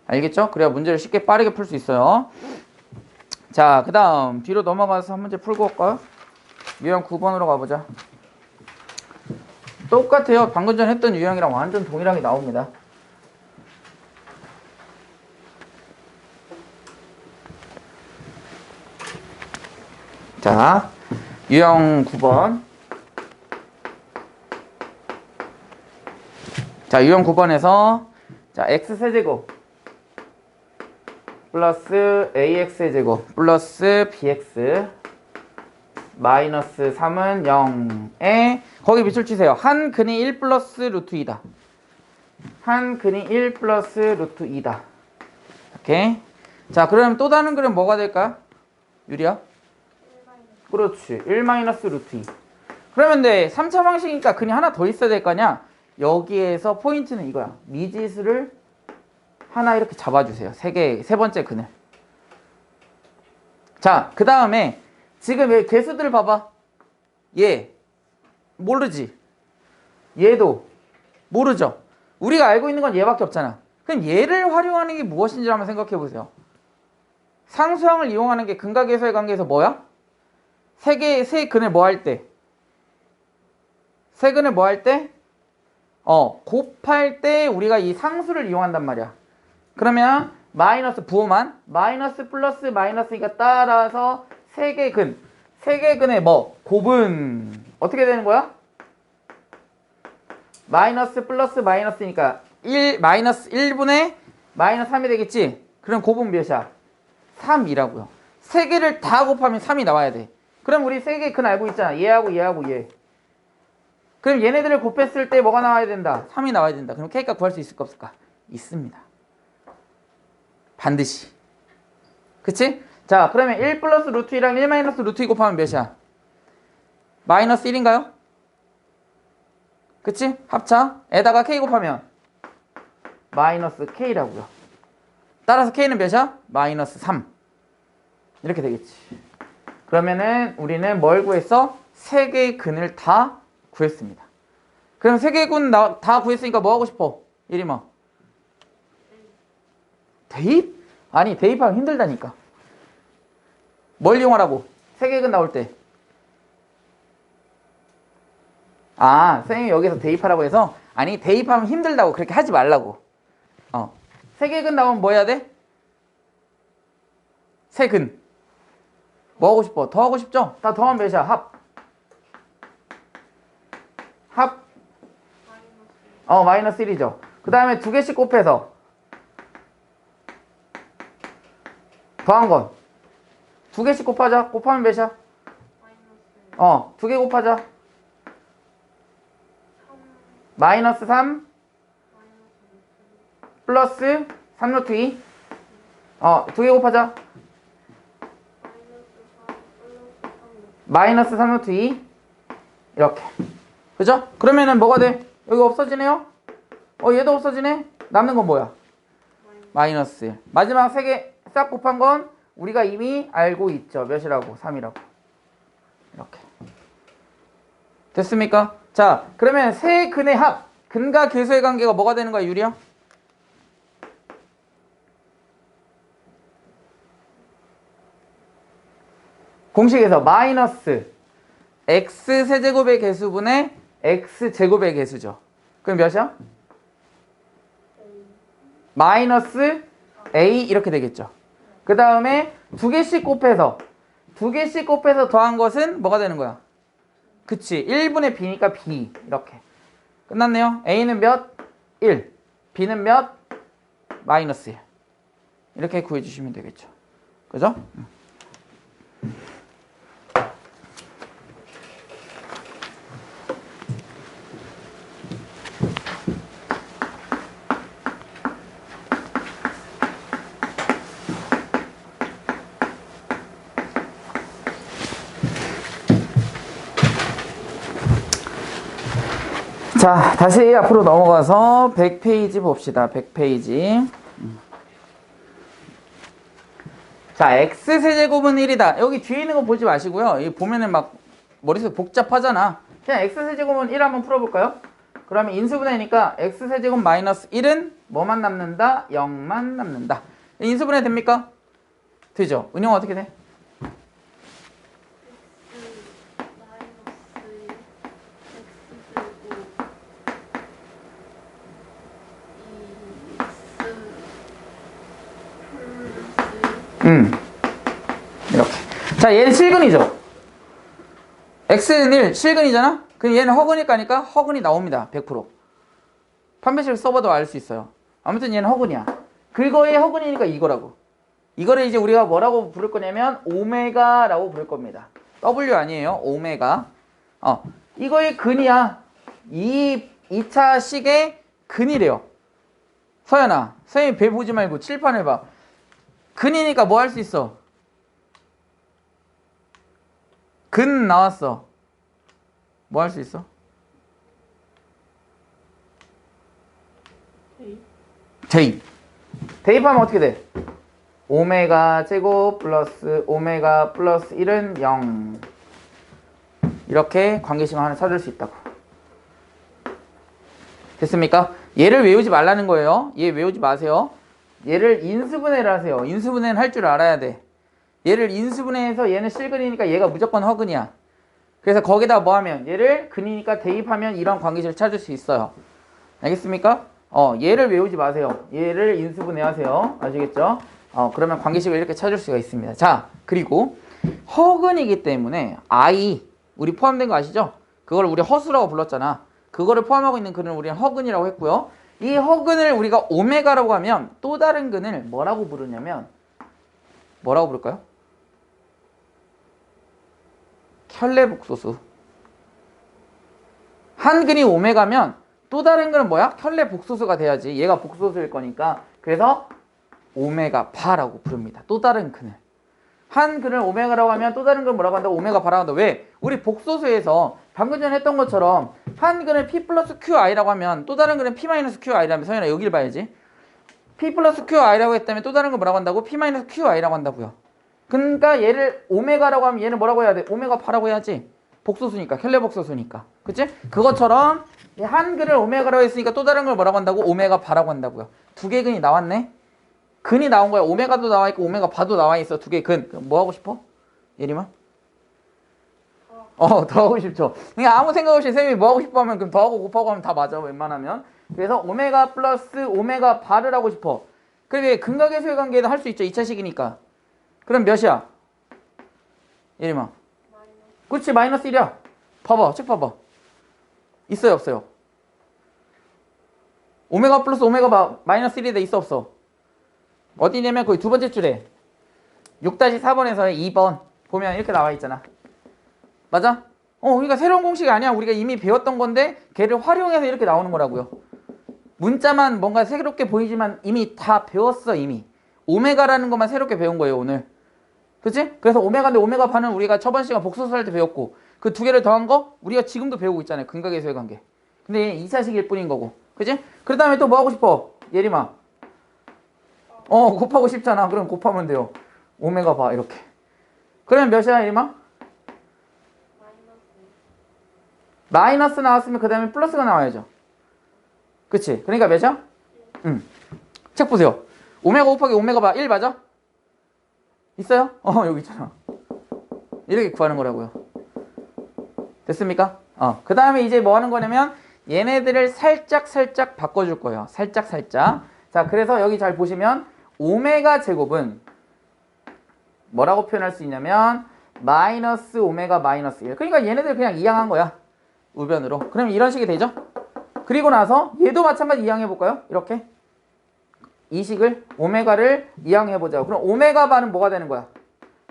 알겠죠? 그래야 문제를 쉽게 빠르게 풀 수 있어요. 자, 그 다음 뒤로 넘어가서 한 문제 풀고 올까요? 유형 9번으로 가보자. 똑같아요. 방금 전 했던 유형이랑 완전 동일하게 나옵니다. 자, 유형 9번. 자, 유형 9번에서 자, x세제곱 플러스 ax제곱 플러스 bx 마이너스 3은 0에 거기 밑줄 치세요. 한 근이 1 플러스 루트 2다. 한 근이 1 플러스 루트 2다. 오케이. 자, 그럼 또 다른 글은 뭐가 될까? 유리야? 그렇지. 1 마이너스 루트 2. 그러면 네, 3차 방식이니까 근이 하나 더 있어야 될 거 아니야? 여기에서 포인트는 이거야. 미지수를 하나 이렇게 잡아주세요. 세 번째 근을. 자, 그 다음에 지금 얘 개수들 봐봐. 얘 모르지? 얘도 모르죠? 우리가 알고 있는 건 얘밖에 없잖아. 그럼 얘를 활용하는 게 무엇인지 한번 생각해 보세요. 상수항을 이용하는 게 근과 계수의 관계에서 뭐야? 세 근을 뭐 할 때? 세 근을 뭐 할 때? 곱할 때 우리가 이 상수를 이용한단 말이야. 그러면 마이너스 부호만 마이너스 플러스 마이너스니까 따라서 세 개 근의 뭐 곱은 어떻게 되는 거야? 마이너스 플러스 마이너스니까 1 마이너스 1분의 마이너스 3이 되겠지? 그럼 곱은 몇이야? 3이라고요. 세 개를 다 곱하면 3이 나와야 돼. 그럼 우리 세 개 근 알고 있잖아. 얘하고 얘하고 얘. 그럼 얘네들을 곱했을 때 뭐가 나와야 된다? 3이 나와야 된다. 그럼 K값 구할 수 있을까 없을까? 있습니다. 반드시. 그치? 자, 그러면 1 플러스 루트 2랑 1 마이너스 루트 2 곱하면 몇이야? 마이너스 1인가요? 그치? 합차에다가 K 곱하면 마이너스 K라고요. 따라서 K는 몇이야? 마이너스 3. 이렇게 되겠지. 그러면은 우리는 뭘 구했어? 세 개의 근을 다 구했습니다. 그럼 세 개의 근 다 구했으니까 뭐 하고 싶어? 예림아. 대입? 아니, 대입하면 힘들다니까. 뭘 이용하라고? 세 개의 근 나올 때. 아, 선생님이 여기서 대입하라고 해서? 아니, 대입하면 힘들다고. 그렇게 하지 말라고. 세 개의 근 나오면 뭐 해야 돼? 세 근. 뭐 하고 싶어? 더 하고 싶죠? 다 더하면 몇이야? 합? 마이너스 1이죠. 그 다음에 두 개씩 곱해서 더한 건 두 개씩 곱하자. 곱하면 몇이야? 두 개 곱하자. 마이너스 3 플러스 3루트 2. 두 개 곱하자. 마이너스 3루트 2. 이렇게. 그죠? 그러면은 뭐가 돼? 여기 없어지네요? 얘도 없어지네? 남는 건 뭐야? 마이너스 1. 마지막 세 개 싹 곱한 건 우리가 이미 알고 있죠. 몇이라고? 3이라고. 이렇게. 됐습니까? 자, 그러면 세 근의 합. 근과 계수의 관계가 뭐가 되는 거야, 유리야? 공식에서 마이너스 x세제곱의 개수분의 x제곱의 개수죠. 그럼 몇이야? 마이너스 a 이렇게 되겠죠. 그 다음에 두 개씩 곱해서 더한 것은 뭐가 되는 거야? 그치. 1분의 b니까 b. 이렇게. 끝났네요. a는 몇? 1. b는 몇? 마이너스 1. 이렇게 구해주시면 되겠죠. 그죠? 자, 다시 앞으로 넘어가서 100페이지 봅시다. 100페이지. 자, x세제곱은 1이다. 여기 뒤에 있는 거 보지 마시고요. 이 보면은 막 머릿속 복잡하잖아. 그냥 x세제곱은 1 한번 풀어볼까요? 그러면 인수분해니까 x세제곱 마이너스 1은 뭐만 남는다? 0만 남는다. 인수분해 됩니까? 되죠? 은영아 어떻게 돼? 이렇게. 자, 얘는 실근이죠. x는 1, 실근이잖아? 그럼 얘는 허근일까니까 허근이 나옵니다. 100%. 판별식을 써봐도 알 수 있어요. 아무튼 얘는 허근이야. 그거의 허근이니까 이거라고. 이거를 이제 우리가 뭐라고 부를 거냐면 오메가라고 부를 겁니다. W 아니에요. 오메가. 이거의 근이야. 이 2차 식의 근이래요. 서연아, 선생님 배 보지 말고 칠판을 봐. 근이니까 뭐 할 수 있어? 근 나왔어. 뭐 할 수 있어? 대입하면 어떻게 돼? 오메가 제곱 플러스 오메가 플러스 1은 0. 이렇게 관계식을 하나 찾을 수 있다고. 됐습니까? 얘를 외우지 말라는 거예요. 얘 외우지 마세요. 얘를 인수분해를 하세요. 인수분해는 할 줄 알아야 돼. 얘를 인수분해해서 얘는 실근이니까 얘가 무조건 허근이야. 그래서 거기다 뭐 하면 얘를 근이니까 대입하면 이런 관계식을 찾을 수 있어요. 알겠습니까? 얘를 외우지 마세요. 얘를 인수분해하세요. 아시겠죠? 그러면 관계식을 이렇게 찾을 수가 있습니다. 자, 그리고 허근이기 때문에 I 우리 포함된 거 아시죠? 그걸 우리 허수라고 불렀잖아. 그거를 포함하고 있는 근을 우리는 허근이라고 했고요. 이 허근을 우리가 오메가라고 하면 또 다른 근을 뭐라고 부르냐면 뭐라고 부를까요? 켤레복소수. 한 근이 오메가면 또 다른 근은 뭐야? 켤레복소수가 돼야지. 얘가 복소수일 거니까. 그래서 오메가 바라고 부릅니다. 또 다른 근을. 한 근을 오메가라고 하면 또 다른 근 뭐라고 한다? 오메가 바라고 한다. 왜? 우리 복소수에서 방금 전에 했던 것처럼 한 근을 P 플러스 QI라고 하면 또 다른 근은 P 마이너스 QI라면 서연아 여기를 봐야지. P 플러스 QI라고 했다면 또 다른 건 뭐라고 한다고? P 마이너스 QI라고 한다고요. 그러니까 얘를 오메가라고 하면 얘는 뭐라고 해야 돼? 오메가 바라고 해야지. 복소수니까. 켤레복소수니까. 그치? 그것처럼 한 근을 오메가라고 했으니까 또 다른 걸 뭐라고 한다고? 오메가 바라고 한다고요. 두 개 근이 나왔네? 근이 나온 거야. 오메가도 나와 있고 오메가 바도 나와 있어. 두 개 근. 그럼 뭐 하고 싶어? 예림아? 더 하고 싶죠. 그냥 아무 생각 없이 쌤이 뭐 하고 싶어 하면 그럼 더하고 곱하고 하면 다 맞아. 웬만하면. 그래서 오메가 플러스 오메가 바를 하고 싶어. 그래 근각의 관계도 할 수 있죠. 2차식이니까. 그럼 몇이야? 예림아. 그렇지 마이너스 1이야. 봐봐. 책 봐봐. 있어요 없어요? 오메가 플러스 오메가 마이너스 1이 돼 있어 없어? 어디냐면 거기 두 번째 줄에 6-4번에서 2번 보면 이렇게 나와 있잖아. 맞아? 그러니까 새로운 공식이 아니야. 우리가 이미 배웠던 건데 걔를 활용해서 이렇게 나오는 거라고요. 문자만 뭔가 새롭게 보이지만 이미 다 배웠어. 이미 오메가라는 것만 새롭게 배운 거예요 오늘. 그치? 그래서 오메가인데 오메가 반은 우리가 저번 시간 복소수 할 때 배웠고 그 두 개를 더한 거 우리가 지금도 배우고 있잖아요. 근각의 관계. 근데 2차식일 뿐인 거고. 그치? 그 다음에 또 뭐 하고 싶어? 예림아. 곱하고 싶잖아. 그럼 곱하면 돼요. 오메가 바 이렇게. 그러면 몇이야 예림아? 마이너스 나왔으면 그 다음에 플러스가 나와야죠. 그치? 그러니까 몇이야? 책 보세요. 오메가 곱하기 오메가 바 1 맞아? 있어요? 여기 있잖아. 이렇게 구하는 거라고요. 됐습니까? 그 다음에 이제 뭐 하는 거냐면 얘네들을 살짝 바꿔줄 거예요. 살짝. 자, 그래서 여기 잘 보시면 오메가 제곱은 뭐라고 표현할 수 있냐면 마이너스 오메가 마이너스 1. 그러니까 얘네들 그냥 이항한 거야. 우변으로. 그러면 이런 식이 되죠? 그리고 나서 얘도 마찬가지 이항해볼까요? 이렇게. 이 식을 오메가를 이항해보자. 그럼 오메가 바는 뭐가 되는 거야?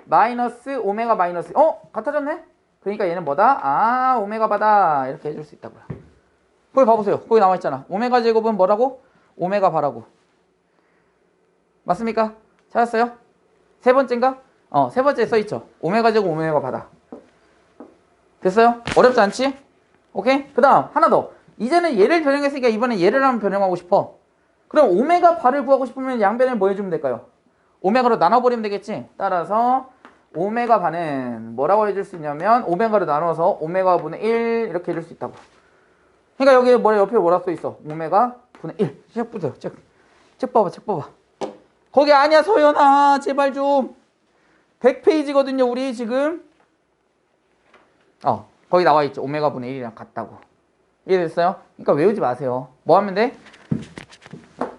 마이너스 오메가 마이너스. 같아졌네? 그러니까 얘는 뭐다? 오메가 바다. 이렇게 해줄 수 있다고요. 거기 봐보세요. 거기 나와있잖아. 오메가 제곱은 뭐라고? 오메가 바라고. 맞습니까? 찾았어요? 세 번째인가? 세 번째에 써있죠. 오메가 제곱 오메가 바다. 됐어요? 어렵지 않지? 오케이? 그 다음 하나 더. 이제는 얘를 변형했으니까 이번엔 얘를 한번 변형하고 싶어. 그럼 오메가 바를 구하고 싶으면 양변을 뭐 해주면 될까요? 오메가로 나눠버리면 되겠지? 따라서 오메가 바는 뭐라고 해줄 수 있냐면 오메가로 나눠서 오메가 분의 1 이렇게 해줄 수 있다고. 그러니까 여기 뭐 옆에 뭐라 써있어? 오메가 분의 1. 책 보세요. 책 봐봐. 책 봐봐. 거기 아니야 서연아. 제발 좀. 100페이지거든요 우리 지금. 거기 나와있죠. 오메가 분의 1이랑 같다고. 이해됐어요? 그러니까 외우지 마세요. 뭐 하면 돼?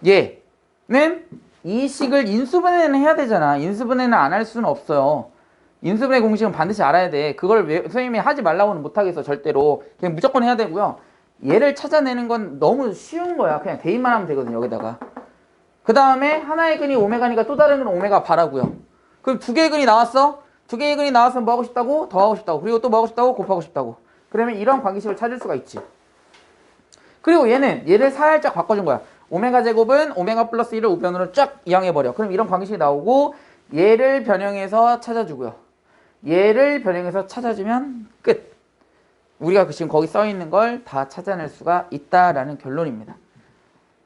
얘는 이 식을 인수분해는 해야 되잖아. 인수분해는 안 할 수는 없어요. 인수분해 공식은 반드시 알아야 돼. 그걸 선생님이 하지 말라고는 못하겠어. 절대로. 그냥 무조건 해야 되고요. 얘를 찾아내는 건 너무 쉬운 거야. 그냥 대입만 하면 되거든요. 여기다가. 그 다음에 하나의 근이 오메가니까 또 다른 건 오메가 바라고요. 그럼 두 개의 근이 나왔어? 두 개의 근이 나왔으면 뭐 하고 싶다고? 더하고 싶다고. 그리고 또 뭐 하고 싶다고? 곱하고 싶다고. 그러면 이런 관계식을 찾을 수가 있지. 그리고 얘를 살짝 바꿔준 거야. 오메가 제곱은 오메가 플러스 1을 우변으로 쫙 이항해버려. 그럼 이런 관계식이 나오고 얘를 변형해서 찾아주고요. 얘를 변형해서 찾아주면 끝. 우리가 지금 거기 써있는 걸 다 찾아낼 수가 있다라는 결론입니다.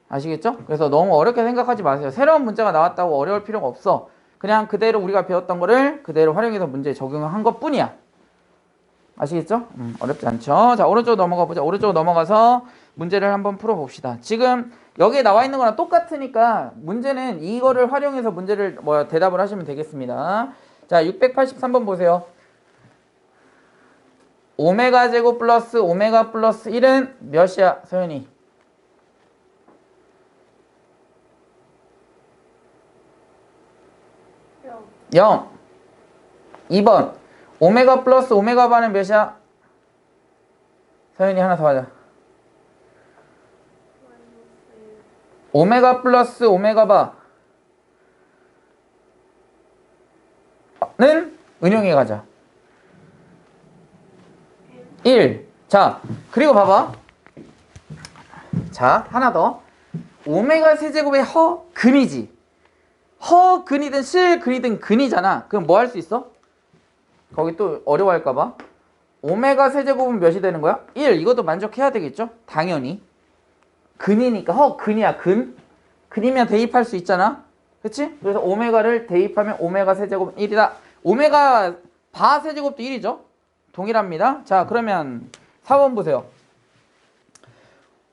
아시겠죠? 그래서 너무 어렵게 생각하지 마세요. 새로운 문제가 나왔다고 어려울 필요가 없어. 그냥 그대로 우리가 배웠던 거를 그대로 활용해서 문제에 적용한 것뿐이야. 아시겠죠? 어렵지 않죠? 자, 오른쪽으로 넘어가 보자. 오른쪽으로 넘어가서 문제를 한번 풀어봅시다. 지금 여기에 나와 있는 거랑 똑같으니까 문제는 이거를 활용해서 문제를 대답을 하시면 되겠습니다. 자, 683번 보세요. 오메가 제곱 플러스 오메가 플러스 1은 몇이야, 서연이? 0. 2번. 오메가 플러스 오메가 바는 몇이야? 서연이 하나 더 하자. 오메가 플러스 오메가 바는 은영이 가자. 1. 자, 그리고 봐봐. 자, 하나 더. 오메가 세제곱의 허근이지. 허근이든 실근이든 근이잖아. 그럼 뭐 할 수 있어? 거기 또 어려워할까봐. 오메가 세제곱은 몇이 되는 거야? 1. 이것도 만족해야 되겠죠? 당연히. 근이니까 허근이야. 근이면 대입할 수 있잖아. 그치? 그래서 오메가를 대입하면 오메가 세제곱은 1이다. 오메가 바 세제곱도 1이죠? 동일합니다. 자, 그러면 4번 보세요.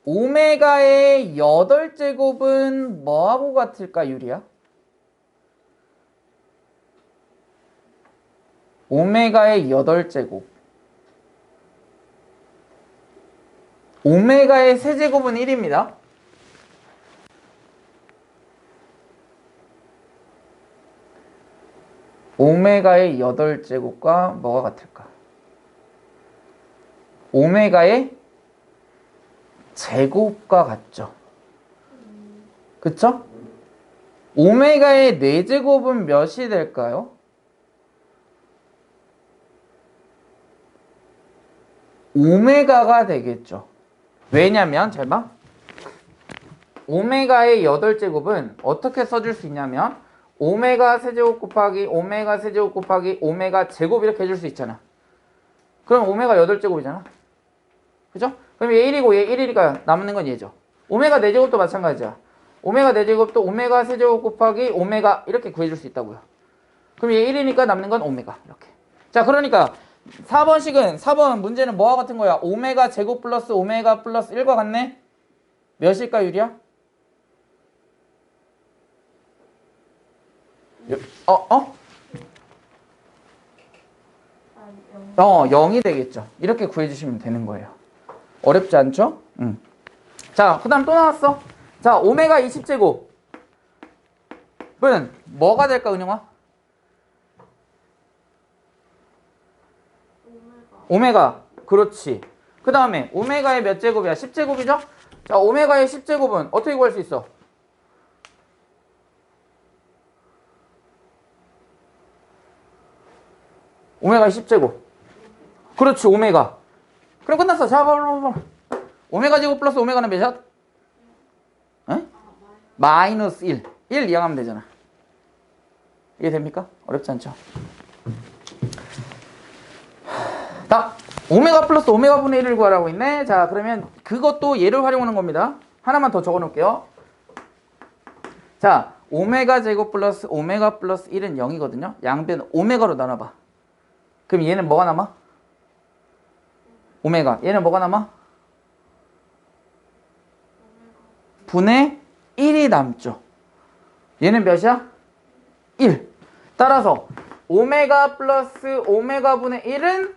오메가의 8제곱은 뭐하고 같을까, 유리야? 오메가의 8제곱. 오메가의 세제곱은 1입니다. 오메가의 8제곱과 뭐가 같을까? 오메가의 제곱과 같죠? 그쵸? 오메가의 4제곱은 몇이 될까요? 오메가가 되겠죠. 왜냐면 잘 봐. 오메가의 8제곱은 어떻게 써줄 수 있냐면 오메가 세제곱 곱하기 오메가 세제곱 곱하기 오메가 제곱 이렇게 해줄 수 있잖아. 그럼 오메가 8제곱이잖아. 그죠? 그럼 얘 1이고 얘 1이니까 남는 건 얘죠. 오메가 4제곱도 마찬가지야. 오메가 4제곱도 오메가 세제곱 곱하기 오메가 이렇게 구해줄 수 있다고요. 그럼 얘 1이니까 남는 건 오메가 이렇게. 자, 그러니까 4번 문제는 뭐와 같은 거야? 오메가 제곱 플러스 오메가 플러스 1과 같네? 몇일까, 유리야? 0이 되겠죠. 이렇게 구해주시면 되는 거예요. 어렵지 않죠? 자, 그 다음 또 나왔어. 자, 오메가 20제곱은 뭐가 될까, 은영아? 오메가. 그렇지. 그 다음에 오메가의 몇 제곱이야? 10제곱이죠? 자, 오메가의 10제곱은 어떻게 구할 수 있어? 오메가의 10제곱. 그렇지, 오메가. 그럼 끝났어. 자, 봐봐. 오메가 제곱 플러스 오메가는 몇이야? 에? 마이너스 1. 1 이항하면 되잖아. 이해됩니까? 어렵지 않죠? 다음. 오메가 플러스 오메가 분의 1을 구하라고 있네. 자, 그러면 그것도 얘를 활용하는 겁니다. 하나만 더 적어 놓을게요. 자, 오메가 제곱 플러스 오메가 플러스 1은 0이거든요. 양변 오메가로 나눠봐. 그럼 얘는 뭐가 남아? 오메가. 얘는 뭐가 남아? 분의 1이 남죠. 얘는 몇이야? 1. 따라서 오메가 플러스 오메가 분의 1은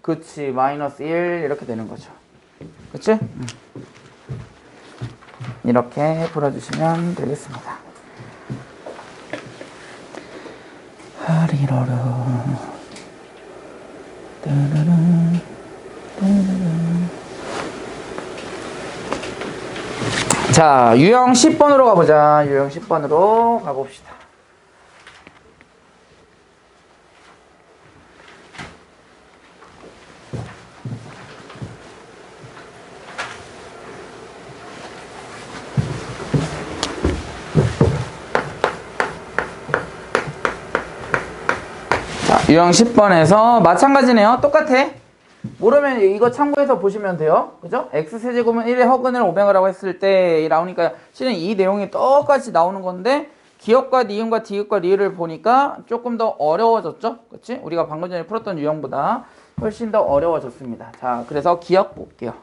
그치, 마이너스 1 이렇게 되는 거죠. 그치? 이렇게 풀어주시면 되겠습니다. 하리로로 따라라 따라라. 자, 유형 10번으로 가보자. 유형 10번으로 가봅시다. 자, 유형 10번에서 마찬가지네요. 똑같아. 모르면 이거 참고해서 보시면 돼요. 그죠? x세제곱은 1의 허근을 오메가라고 했을 때 나오니까 실은 이 내용이 똑같이 나오는 건데 기억과 니은과 디귿과 리을을 보니까 조금 더 어려워졌죠? 그치? 우리가 방금 전에 풀었던 유형보다 훨씬 더 어려워졌습니다. 자, 그래서 기억 볼게요.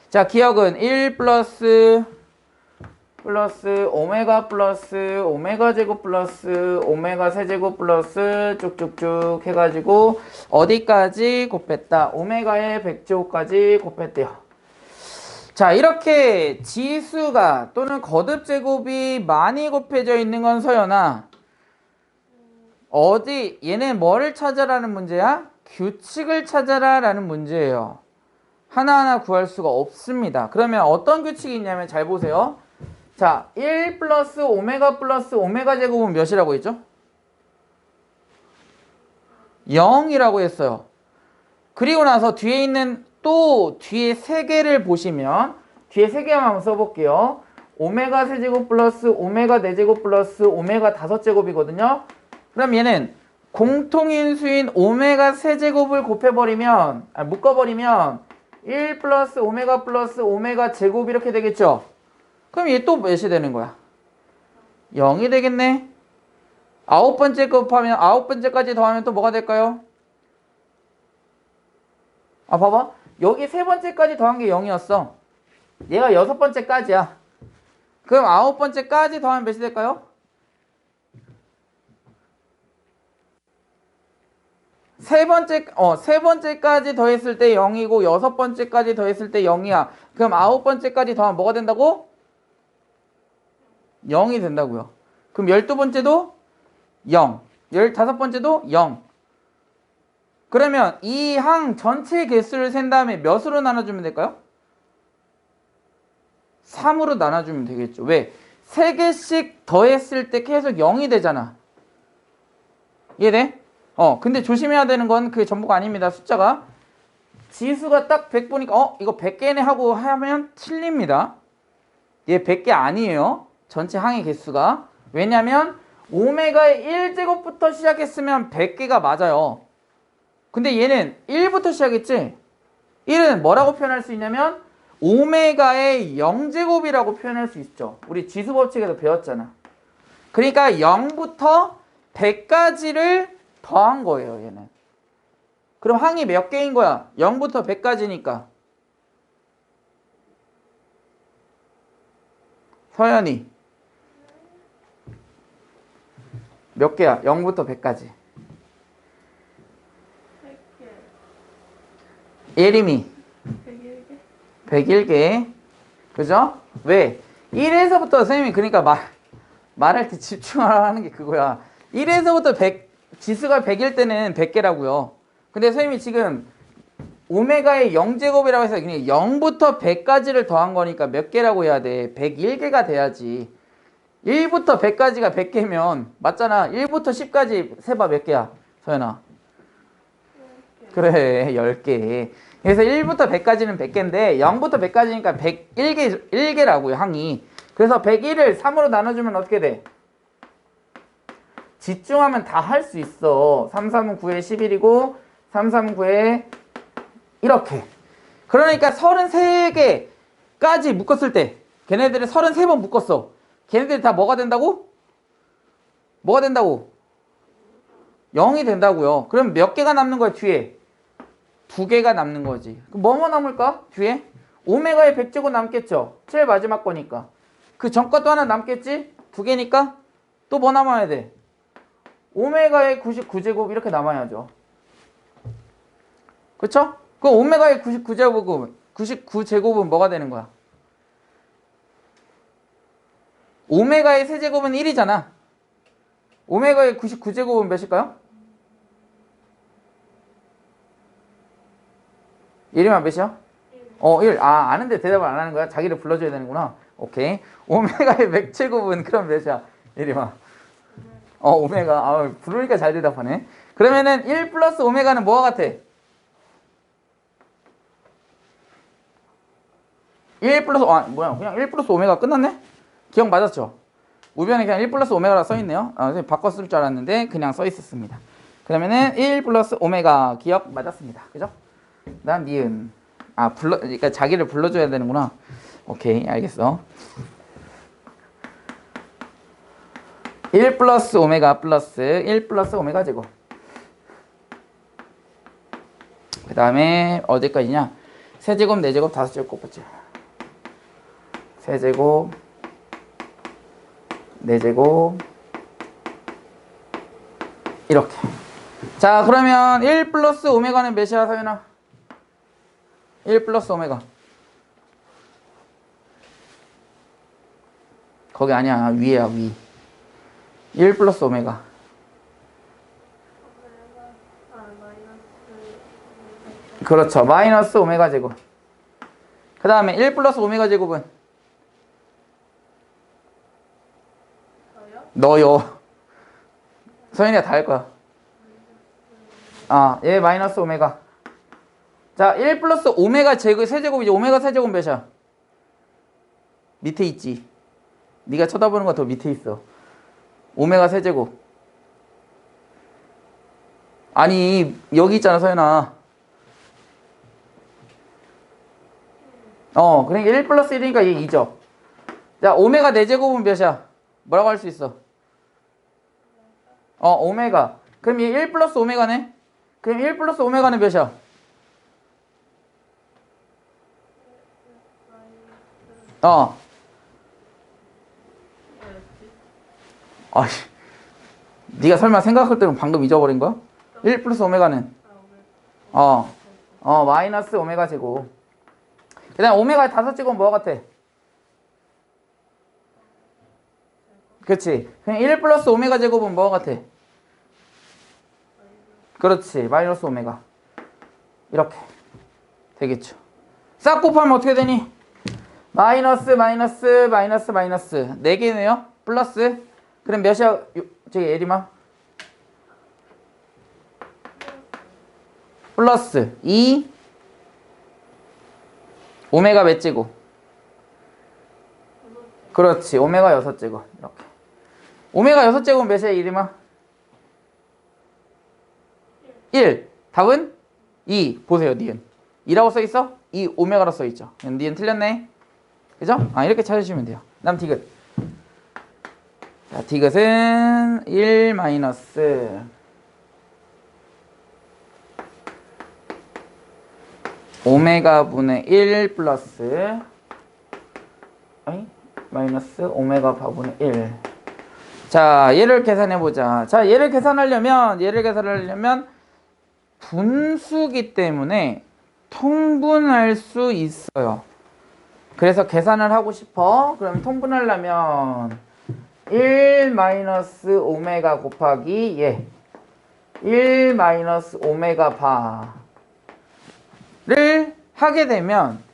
자, 기억은 1 플러스 오메가 플러스 오메가 제곱 플러스 오메가 세제곱 플러스 쭉쭉쭉 해가지고 어디까지 곱했다? 오메가의 100제곱까지 곱했대요. 자, 이렇게 지수가 또는 거듭 제곱이 많이 곱해져 있는 건 서연아 어디 얘네 뭐를 찾아라는 문제야? 규칙을 찾아라 라는 문제예요. 하나하나 구할 수가 없습니다. 그러면 어떤 규칙이 있냐면 잘 보세요. 자, 1 플러스 오메가 제곱은 몇이라고 했죠? 0이라고 했어요. 그리고 나서 뒤에 있는 또 뒤에 3개를 보시면 뒤에 3개만 한번 써볼게요. 오메가 세제곱 플러스 오메가 4제곱 플러스 오메가 5제곱이거든요. 그럼 얘는 공통인수인 오메가 세제곱을 곱해버리면 묶어버리면 1 플러스 오메가 제곱 이렇게 되겠죠? 그럼 얘 또 몇이 되는 거야? 0이 되겠네. 9번째 곱하면 9번째까지 더하면 또 뭐가 될까요? 아, 봐봐. 여기 3번째까지 더한 게 0이었어. 얘가 6번째까지야. 그럼 9번째까지 더하면 몇이 될까요? 세 번째까지 더했을 때 0이고 6번째까지 더했을 때 0이야. 그럼 9번째까지 더하면 뭐가 된다고? 0이 된다고요. 그럼 12번째도 0, 15번째도 0. 그러면 이 항 전체 개수를 센 다음에 몇으로 나눠주면 될까요? 3으로 나눠주면 되겠죠. 왜? 3개씩 더했을 때 계속 0이 되잖아. 이해돼? 근데 조심해야 되는 건 그게 전부가 아닙니다. 숫자가. 지수가 딱 100 보니까 이거 100개네 하고 하면 틀립니다. 얘 100개 아니에요. 전체 항의 개수가. 왜냐면 오메가의 1제곱부터 시작했으면 100개가 맞아요. 근데 얘는 1부터 시작했지? 1은 뭐라고 표현할 수 있냐면 오메가의 0제곱이라고 표현할 수 있죠. 우리 지수 법칙에서 배웠잖아. 그러니까 0부터 100까지를 더한 거예요, 얘는. 그럼 항이 몇 개인 거야? 0부터 100까지니까. 서연이 몇 개야? 0부터 100까지. 100개. 예림이 101개. 그죠? 왜? 1에서부터 선생님이 그러니까 말할 때 집중하라는 게 그거야. 1에서부터 100 지수가 100일 때는 100개라고요. 근데 선생님이 지금 오메가의 0제곱이라고 해서 그냥 0부터 100까지를 더한 거니까 몇 개라고 해야 돼? 101개가 돼야지. 1부터 100까지가 100개면 맞잖아. 1부터 10까지 세봐 몇 개야? 서연아. 10개. 그래, 10개. 그래서 1부터 100까지는 100개인데 0부터 100까지니까 101개라고요, 항이. 그래서 101을 3으로 나눠주면 어떻게 돼? 집중하면 다 할 수 있어. 3, 3은 9에 11이고 339에 이렇게. 그러니까 33개까지 묶었을 때 걔네들을 33번 묶었어. 걔네들이 다 뭐가 된다고? 뭐가 된다고? 0이 된다고요. 그럼 몇 개가 남는 거야 뒤에? 2개가 남는 거지. 그럼 뭐뭐 남을까? 뒤에? 오메가의 100제곱 남겠죠? 제일 마지막 거니까. 그 전 것도 하나 남겠지? 2개니까 또 뭐 남아야 돼? 오메가의 99제곱 이렇게 남아야죠. 그쵸? 그럼 오메가의 99제곱은 뭐가 되는 거야? 오메가의 세제곱은 1이잖아. 오메가의 99제곱은 몇일까요? 1이면 몇이야? 1. 아, 아는데 대답을 안 하는 거야? 자기를 불러줘야 되는구나. 오케이. 오메가의 100제곱은 그럼 몇이야? 1이면. 오메가. 아, 부르니까 잘 대답하네. 그러면은 1 플러스 오메가는 뭐가 같아? 1 플러스, 그냥 1 플러스 오메가 끝났네? 기억 맞았죠? 우변에 그냥 1 플러스 오메가라 써있네요. 선생님 바꿔 쓸 줄 알았는데 그냥 써있었습니다. 그러면은 1 플러스 오메가 기억 맞았습니다. 그죠? 난 니은. 그러니까 자기를 불러줘야 되는구나. 오케이, 알겠어. 1 플러스 오메가 플러스 1 플러스 오메가 제곱. 그 다음에 어디까지냐? 세제곱, 네제곱, 다섯제곱 곱했지. 세제곱, 네제곱, 이렇게. 자, 그러면 1 플러스 오메가는 몇이야, 서윤아? 1 플러스 오메가. 거기 아니야, 위에야, 위. 1 플러스 오메가. 그렇죠. 마이너스 오메가 제곱. 그 다음에 1 플러스 오메가 제곱은? 너요. 서윤이가 다 할 거야. 얘 마이너스 오메가. 자, 1 플러스 오메가 제곱, 세제곱이지. 오메가 세제곱 몇이야? 밑에 있지. 네가 쳐다보는 거 더 밑에 있어. 오메가 세제곱. 아니, 여기 있잖아, 서윤아. 그러니까 1 플러스 1이니까 얘 2죠. 자, 오메가 4제곱은 몇이야? 뭐라고 할 수 있어? 오메가. 그럼 얘 1 플러스 오메가네? 그럼 1 플러스 오메가는 몇이야? 네가 설마 생각할 때는 방금 잊어버린 거야? 1 플러스 오메가는? 마이너스 오메가 제곱. 그 다음 오메가 5제곱 뭐 같아? 그렇지. 그냥 1 플러스 오메가 제곱은 뭐 같아? 그렇지. 마이너스 오메가. 이렇게 되겠죠. 싹 곱하면 어떻게 되니? 마이너스 마이너스 마이너스 마이너스 4개네요. 플러스. 그럼 몇이야? 저기 예림아. 플러스 2 오메가 몇 제곱? 그렇지. 오메가 6제곱. 이렇게. 오메가 6제곱 몇이야, 예림아? 1. 답은 2. 보세요, 니은. 2라고 써있어? 2 오메가로 써있죠. 니은 틀렸네. 그죠? 이렇게 찾으시면 돼요. 다음 디귿. 자, 디귿은 1 마이너스 오메가 분의 1 플러스 마이너스 오메가 바분의 1. 자, 얘를 계산해보자. 자, 얘를 계산하려면 분수기 때문에 통분할 수 있어요. 그래서 계산을 하고 싶어. 그럼 통분하려면 1 마이너스 오메가 곱하기 1 마이너스 오메가 바를 하게 되면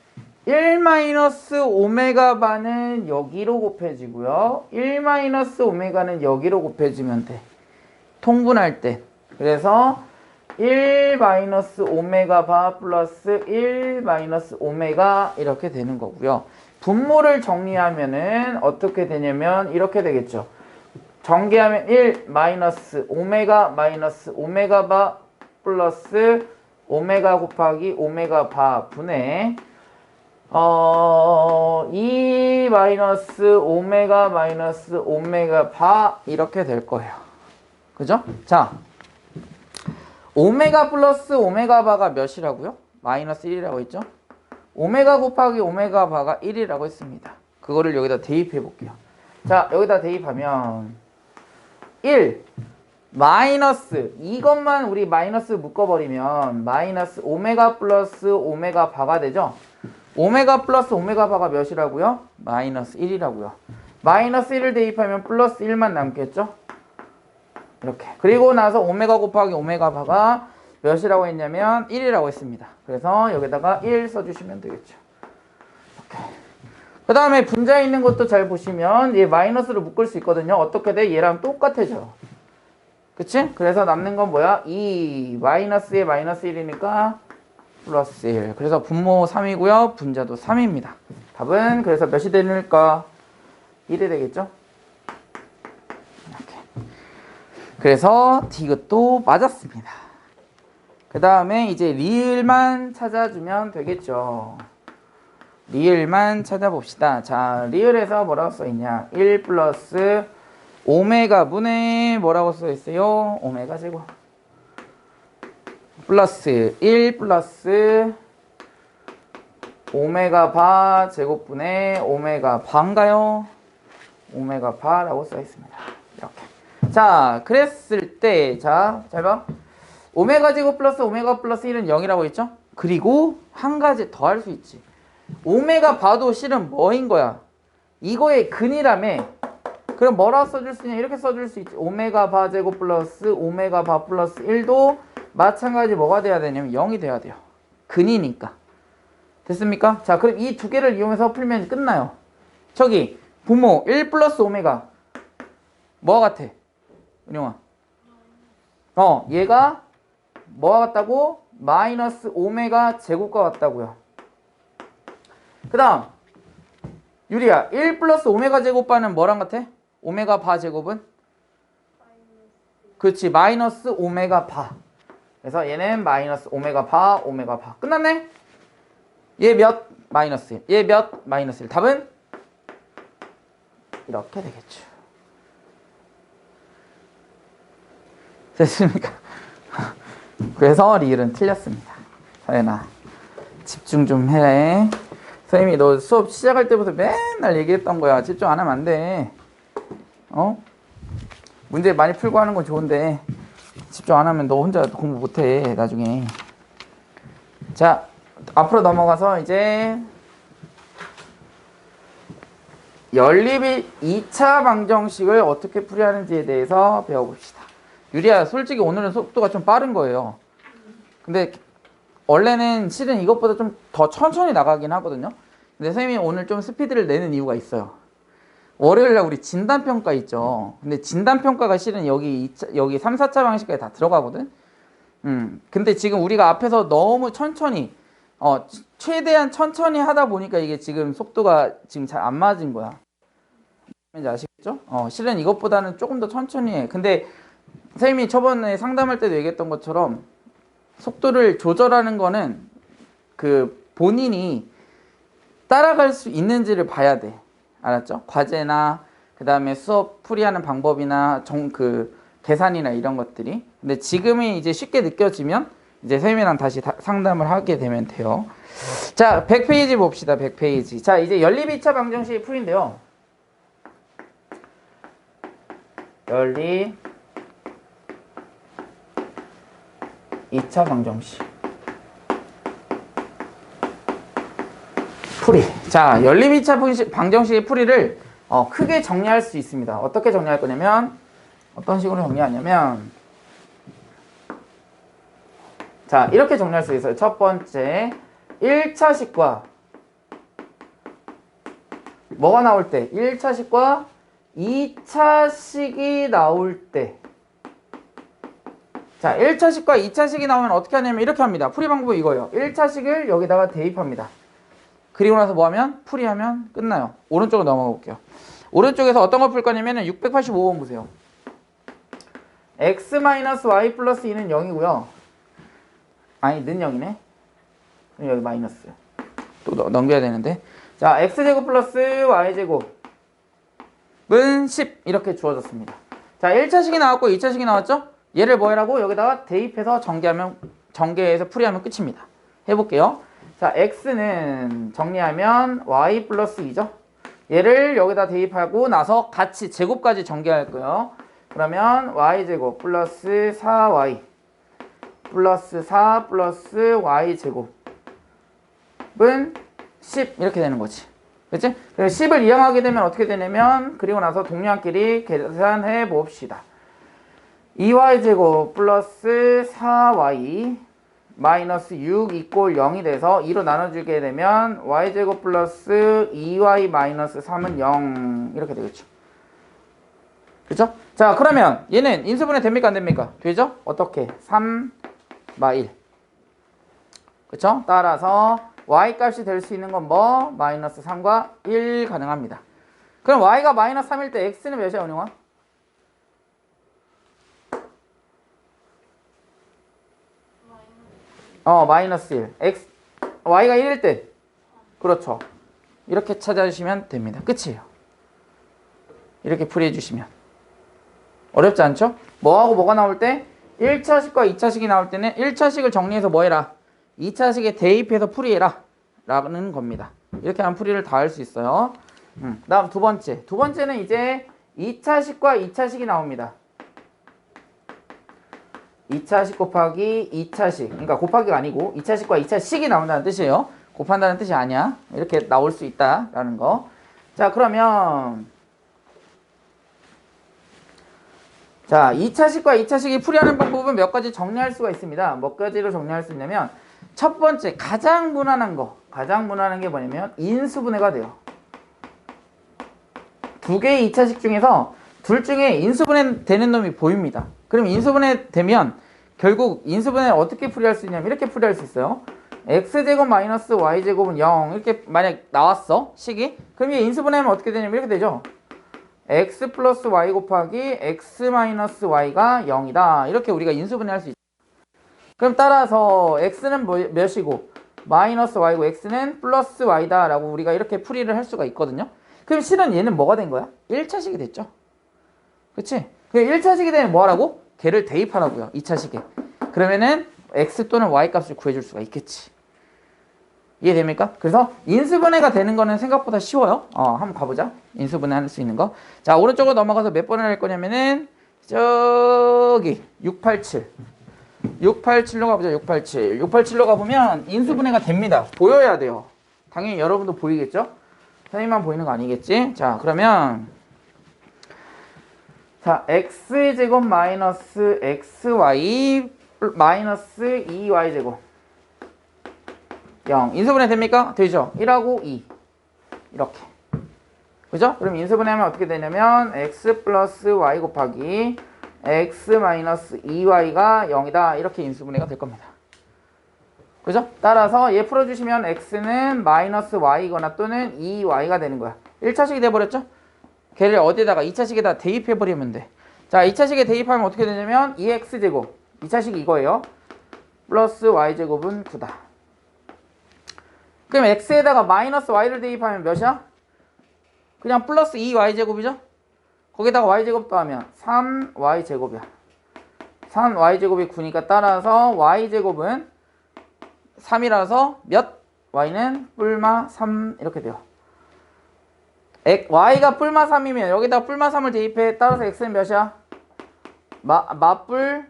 1 마이너스 오메가 바는 여기로 곱해지고요. 1 마이너스 오메가는 여기로 곱해지면 돼. 통분할 때. 그래서 1 마이너스 오메가 바 플러스 1 마이너스 오메가 이렇게 되는 거고요. 분모를 정리하면은 어떻게 되냐면 이렇게 되겠죠. 전개하면 1 마이너스 오메가 바 플러스 오메가 곱하기 오메가 바 분의 2 마이너스 오메가 마이너스 오메가 바 이렇게 될 거예요. 그죠? 자, 오메가 플러스 오메가 바가 몇이라고요? 마이너스 1이라고 했죠? 오메가 곱하기 오메가 바가 1이라고 했습니다. 그거를 여기다 대입해 볼게요. 자, 여기다 대입하면 1 마이너스 이것만 우리 마이너스 묶어버리면 마이너스 오메가 플러스 오메가 바가 되죠? 오메가 플러스 오메가 바가 몇이라고요? 마이너스 1이라고요. 마이너스 1을 대입하면 플러스 1만 남겠죠? 이렇게. 그리고 나서 오메가 곱하기 오메가 바가 몇이라고 했냐면 1이라고 했습니다. 그래서 여기다가 1 써주시면 되겠죠. 그 다음에 분자에 있는 것도 잘 보시면 얘 마이너스로 묶을 수 있거든요. 어떻게 돼? 얘랑 똑같아져. 그치? 그래서 남는 건 뭐야? 2 마이너스에 마이너스 1이니까 플러스 1. 그래서 분모 3이고요. 분자도 3입니다. 답은 그래서 몇이 될까? 1이 되겠죠? 이렇게. 그래서 디귿도 맞았습니다. 그 다음에 이제 리을만 찾아주면 되겠죠. 리을만 찾아봅시다. 자, 리을에서 뭐라고 써있냐? 1 플러스 오메가 분의 뭐라고 써있어요? 오메가 제곱 플러스 1 플러스 오메가 바 제곱분의 오메가 바인가요? 오메가 바라고 써있습니다. 이렇게. 자, 그랬을 때, 자, 잘 봐. 오메가 제곱 플러스 오메가 플러스 1은 0이라고 했죠? 그리고 한 가지 더 할 수 있지. 오메가 바도 실은 뭐인 거야? 이거의 근이라며. 그럼 뭐라고 써줄 수 있냐? 이렇게 써줄 수 있지. 오메가 바 제곱 플러스 오메가 바 플러스 1도 마찬가지 뭐가 돼야 되냐면 0이 돼야 돼요. 근이니까. 됐습니까? 자, 그럼 이 두 개를 이용해서 풀면 끝나요. 저기 분모 1 플러스 오메가 뭐와 같아? 은영아. 얘가 뭐와 같다고? 마이너스 오메가 제곱과 같다고요. 그 다음 유리야, 1 플러스 오메가 제곱바는 뭐랑 같아? 오메가 바 제곱은? 그렇지, 마이너스 오메가 바. 그래서 얘는 마이너스 오메가 바, 오메가 바. 끝났네? 얘 몇? 마이너스 1. 얘 몇? 마이너스 1. 답은? 이렇게 되겠죠. 됐습니까? 그래서 리을은 틀렸습니다. 서연아, 집중 좀 해. 선생님이 너 수업 시작할 때부터 맨날 얘기했던 거야. 집중 안 하면 안 돼. 문제 많이 풀고 하는 건 좋은데 집중 안 하면 너 혼자 공부 못 해, 나중에. 자, 앞으로 넘어가서 이제 연립 2차 방정식을 어떻게 풀이하는지에 대해서 배워봅시다. 유리야, 솔직히 오늘은 속도가 좀 빠른 거예요. 근데 원래는 실은 이것보다 좀 더 천천히 나가긴 하거든요. 근데 선생님이 오늘 좀 스피드를 내는 이유가 있어요. 월요일날 우리 진단평가 있죠. 근데 진단평가가 실은 여기 3, 4차 방식까지 다 들어가거든. 근데 지금 우리가 앞에서 너무 천천히 최대한 천천히 하다 보니까 이게 지금 속도가 지금 잘 안 맞은 거야. 뭔지 아시겠죠? 실은 이것보다는 조금 더 천천히 해. 근데 선생님이 저번에 상담할 때도 얘기했던 것처럼 속도를 조절하는 거는 그 본인이 따라갈 수 있는지를 봐야 돼. 알았죠? 과제나 그 다음에 수업 풀이하는 방법이나 그 계산이나 이런 것들이. 근데 지금이 이제 쉽게 느껴지면 이제 선생님이랑 다시 상담을 하게 되면 돼요. 자, 100페이지 봅시다. 100페이지. 자, 이제 연립 2차 방정식 풀인데요. 연립 2차 방정식 풀이. 자, 연립 2차 방정식의 풀이를 크게 정리할 수 있습니다. 어떻게 정리할 거냐면, 어떤 식으로 정리하냐면, 자, 이렇게 정리할 수 있어요. 첫 번째, 1차식과 뭐가 나올 때? 1차식과 2차식이 나올 때. 자, 1차식과 2차식이 나오면 어떻게 하냐면 이렇게 합니다. 풀이 방법이 이거예요. 1차식을 여기다가 대입합니다. 그리고 나서 뭐 하면? 풀이하면 끝나요. 오른쪽으로 넘어가 볼게요. 오른쪽에서 어떤 걸 풀 거냐면 685번 보세요. x-y 플러스 2는 0이고요. 아니 는 0이네. 그럼 여기 마이너스. 또 넘겨야 되는데. 자, x제곱 플러스 y제곱은 10 이렇게 주어졌습니다. 자, 1차식이 나왔고 2차식이 나왔죠? 얘를 뭐 해라고? 여기다가 대입해서 전개해서 풀이하면 끝입니다. 해볼게요. 자, x는 정리하면 y 플러스 2죠? 얘를 여기다 대입하고 나서 같이 제곱까지 전개할 거예요. 그러면 y제곱 플러스 4y 플러스 4 플러스 y제곱은 10 이렇게 되는 거지. 그치? 10을 이항하게 되면 어떻게 되냐면 그리고 나서 동량끼리 계산해 봅시다. 2y제곱 플러스 4y 마이너스 6 이꼴 0이 돼서 2로 나눠주게 되면 y제곱 플러스 2y 마이너스 3은 0 이렇게 되겠죠. 그쵸? 자, 그러면 얘는 인수분해 됩니까 안 됩니까? 되죠? 어떻게? 3, 마 1. 그쵸? 따라서 y 값이 될 수 있는 건 뭐? 마이너스 3과 1 가능합니다. 그럼 y가 마이너스 3일 때 x는 몇이야, 은영아? 마이너스 1. y가 1일 때. 그렇죠. 이렇게 찾아주시면 됩니다. 끝이에요. 이렇게 풀이해 주시면. 어렵지 않죠? 뭐하고 뭐가 나올 때? 1차식과 2차식이 나올 때는 1차식을 정리해서 뭐 해라? 2차식에 대입해서 풀이해라. 라는 겁니다. 이렇게 하면 풀이를 다 할 수 있어요. 다음 두 번째. 두 번째는 이제 2차식과 2차식이 나옵니다. 2차식 곱하기 2차식. 그러니까 곱하기가 아니고 2차식과 2차식이 나온다는 뜻이에요. 곱한다는 뜻이 아니야. 이렇게 나올 수 있다라는 거. 자, 그러면 자, 2차식과 2차식이 풀이하는 방법은 몇 가지 정리할 수가 있습니다. 몇 가지로 정리할 수 있냐면 첫 번째, 가장 무난한 거. 가장 무난한 게 뭐냐면 인수분해가 돼요. 두 개의 2차식 중에서 둘 중에 인수분해 되는 놈이 보입니다. 그럼 인수분해 되면 결국 인수분해 어떻게 풀이할 수 있냐면 이렇게 풀이할 수 있어요. x제곱 마이너스 y제곱은 0 이렇게 만약 나왔어 식이. 그럼 얘 인수분해하면 어떻게 되냐면 이렇게 되죠. x 플러스 y 곱하기 x 마이너스 y가 0이다. 이렇게 우리가 인수분해할 수 있죠. 그럼 따라서 x는 몇이고 마이너스 y고 x는 플러스 y다 라고 우리가 이렇게 풀이를 할 수가 있거든요. 그럼 실은 얘는 뭐가 된 거야? 1차식이 됐죠. 그치? 1차식이 되면 뭐 하라고? 걔를 대입하라고요. 2차식에. 그러면은 x 또는 y 값을 구해줄 수가 있겠지. 이해됩니까? 그래서 인수분해가 되는 거는 생각보다 쉬워요. 한번 가보자. 인수분해 할 수 있는 거. 자, 오른쪽으로 넘어가서 몇 번을 할 거냐면은 저기 687. 687로 가보자. 687. 687로 가보면 인수분해가 됩니다. 보여야 돼요. 당연히 여러분도 보이겠죠? 선생님만 보이는 거 아니겠지? 자, 그러면 자, x제곱 마이너스 xy 마이너스 2y제곱 0. 인수분해 됩니까? 되죠? 1하고 2. 이렇게. 그죠? 그럼 인수분해하면 어떻게 되냐면 x 플러스 y 곱하기 x 마이너스 2y가 0이다. 이렇게 인수분해가 될 겁니다. 그죠? 따라서 얘 풀어주시면 x는 마이너스 y거나 또는 2y가 되는 거야. 1차식이 돼버렸죠? 걔를 어디다가 2차식에다 대입해버리면 돼. 자, 2차식에 대입하면 어떻게 되냐면 2x제곱 2차식이 이거예요. 플러스 y제곱은 9다. 그럼 x에다가 마이너스 y를 대입하면 몇이야? 그냥 플러스 2y제곱이죠? 거기다가 y제곱 더하면 3y제곱이야. 3y제곱이 9니까 따라서 y제곱은 3이라서 몇? y는 뿔마 3 이렇게 돼요. y가 뿔마 3이면 여기다 뿔마 3을 대입해. 따라서 x는 몇이야? 마뿔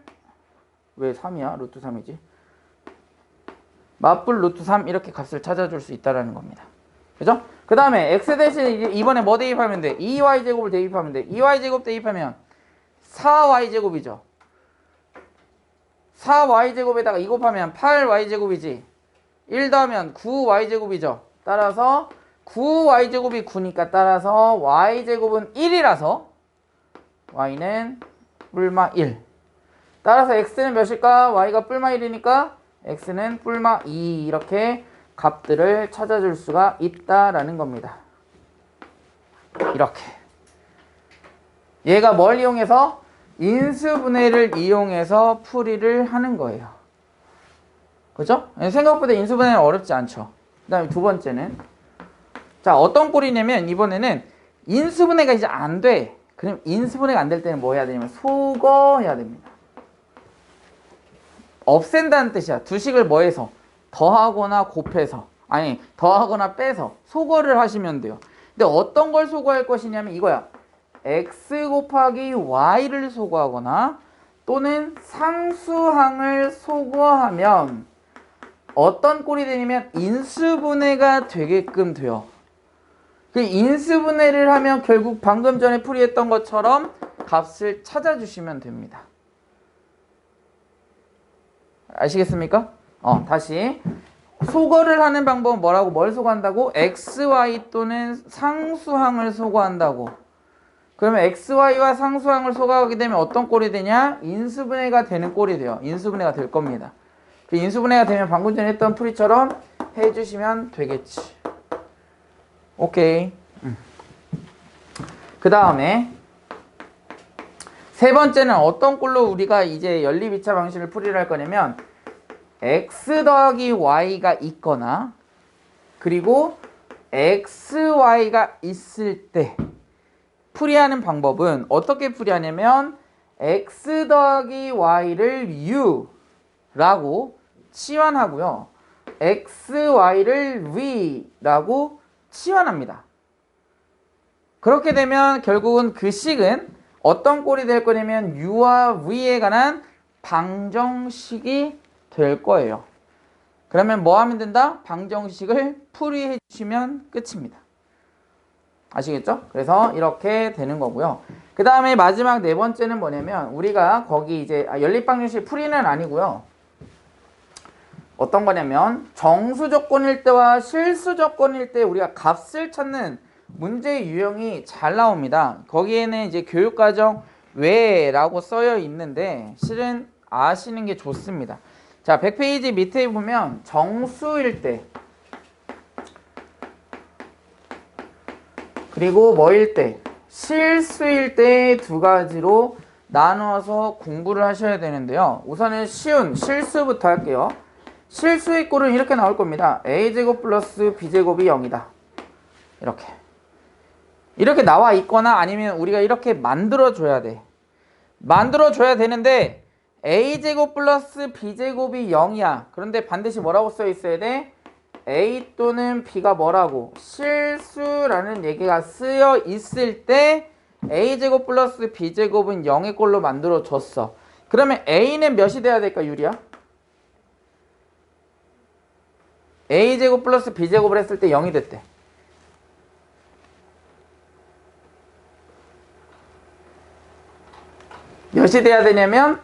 왜 3이야? 루트 3이지. 마뿔 루트 3 이렇게 값을 찾아줄 수 있다는 겁니다. 그죠? 그 다음에 x 대신 이번에 뭐 대입하면 돼? 2y제곱을 대입하면 돼. 2y제곱 대입하면 4y제곱이죠. 4y제곱에다가 2 곱하면 8y제곱이지. 1 더하면 9y제곱이죠. 따라서 9y제곱이 9니까 따라서 y제곱은 1이라서 y는 뿔마 1. 따라서 x는 몇일까? y가 뿔마 1이니까 x는 뿔마 2 이렇게 값들을 찾아줄 수가 있다라는 겁니다. 이렇게. 얘가 뭘 이용해서? 인수분해를 이용해서 풀이를 하는 거예요. 그죠? 생각보다 인수분해는 어렵지 않죠. 그 다음에 두 번째는 자 어떤 꼴이냐면 이번에는 인수분해가 이제 안 돼. 그럼 인수분해가 안 될 때는 뭐 해야 되냐면 소거해야 됩니다. 없앤다는 뜻이야. 두 식을 뭐 해서? 더하거나 곱해서 아니 더하거나 빼서 소거를 하시면 돼요. 근데 어떤 걸 소거할 것이냐면 이거야. x 곱하기 y를 소거하거나 또는 상수항을 소거하면 어떤 꼴이 되냐면 인수분해가 되게끔 돼요. 그 인수분해를 하면 결국 방금 전에 풀이했던 것처럼 값을 찾아주시면 됩니다. 아시겠습니까? 다시 소거를 하는 방법은 뭐라고? 뭘 소거한다고? xy 또는 상수항을 소거한다고. 그러면 xy와 상수항을 소거하게 되면 어떤 꼴이 되냐? 인수분해가 되는 꼴이 돼요. 인수분해가 될 겁니다. 그 인수분해가 되면 방금 전에 했던 풀이처럼 해주시면 되겠지. 오케이. 그 다음에 세 번째는 어떤 꼴로 우리가 이제 연립 2차 방식을 풀이를 할 거냐면 x 더하기 y가 있거나 그리고 xy가 있을 때 풀이하는 방법은 어떻게 풀이하냐면 x 더하기 y를 u라고 치환하고요. xy를 v라고 치환합니다. 그렇게 되면 결국은 그 식은 어떤 꼴이 될 거냐면 u와 v에 관한 방정식이 될 거예요. 그러면 뭐 하면 된다? 방정식을 풀이해 주시면 끝입니다. 아시겠죠? 그래서 이렇게 되는 거고요. 그 다음에 마지막 네 번째는 뭐냐면 우리가 거기 이제 연립방정식 풀이는 아니고요. 어떤 거냐면 정수 조건일 때와 실수 조건일 때 우리가 값을 찾는 문제 유형이 잘 나옵니다. 거기에는 이제 교육과정 외라고 써여 있는데 실은 아시는 게 좋습니다. 자, 100페이지 밑에 보면 정수일 때 그리고 뭐일 때 실수일 때 두 가지로 나누어서 공부를 하셔야 되는데요. 우선은 쉬운 실수부터 할게요. 실수의 꼴은 이렇게 나올 겁니다. a제곱 플러스 b제곱이 0이다. 이렇게 나와 있거나 아니면 우리가 이렇게 만들어줘야 돼. 만들어줘야 되는데 a제곱 플러스 b제곱이 0이야. 그런데 반드시 뭐라고 써 있어야 돼? a 또는 b가 뭐라고? 실수라는 얘기가 쓰여 있을 때 a제곱 플러스 b제곱은 0의 꼴로 만들어줬어. 그러면 a는 몇이 돼야 될까, 유리야? a제곱 플러스 b제곱을 했을 때 0이 됐대. 몇이 돼야 되냐면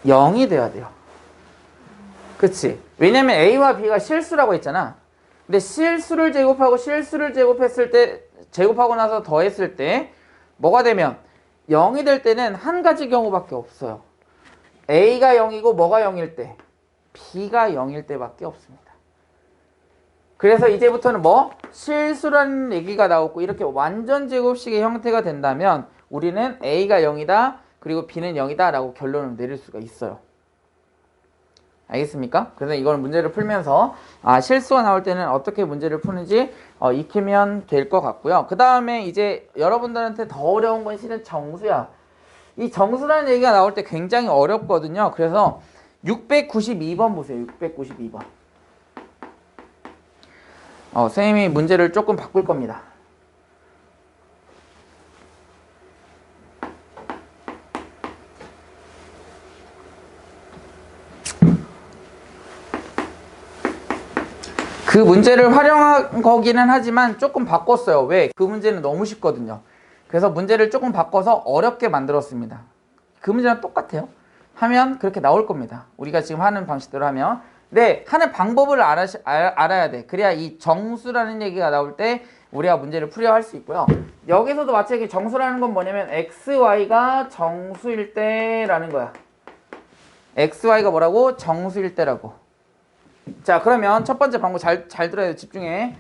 0이 돼야 돼요. 그치? 왜냐면 a와 b가 실수라고 했잖아. 근데 실수를 제곱하고 실수를 제곱했을 때, 제곱하고 나서 더했을 때 뭐가 되면 0이 될 때는 한 가지 경우밖에 없어요. a가 0이고 뭐가 0일 때? b가 0일 때밖에 없습니다. 그래서 이제부터는 뭐? 실수라는 얘기가 나오고 이렇게 완전 제곱식의 형태가 된다면 우리는 a가 0이다 그리고 b는 0이다 라고 결론을 내릴 수가 있어요. 알겠습니까? 그래서 이걸 문제를 풀면서 실수가 나올 때는 어떻게 문제를 푸는지 익히면 될 것 같고요. 그 다음에 이제 여러분들한테 더 어려운 건 실은 정수야. 이 정수라는 얘기가 나올 때 굉장히 어렵거든요. 그래서 692번 보세요. 692번. 선생님이 문제를 조금 바꿀 겁니다. 그 문제를 활용한 거기는 하지만 조금 바꿨어요. 왜? 그 문제는 너무 쉽거든요. 그래서 문제를 조금 바꿔서 어렵게 만들었습니다. 그 문제랑 똑같아요. 하면 그렇게 나올 겁니다. 우리가 지금 하는 방식대로 하면. 네, 하는 방법을 알아야 돼. 그래야 이 정수라는 얘기가 나올 때 우리가 문제를 풀이할 수 있고요. 여기서도 마찬가지 정수라는 건 뭐냐면 xy가 정수일 때라는 거야. xy가 뭐라고? 정수일 때라고. 자, 그러면 첫 번째 방법 잘 들어야 돼. 집중해.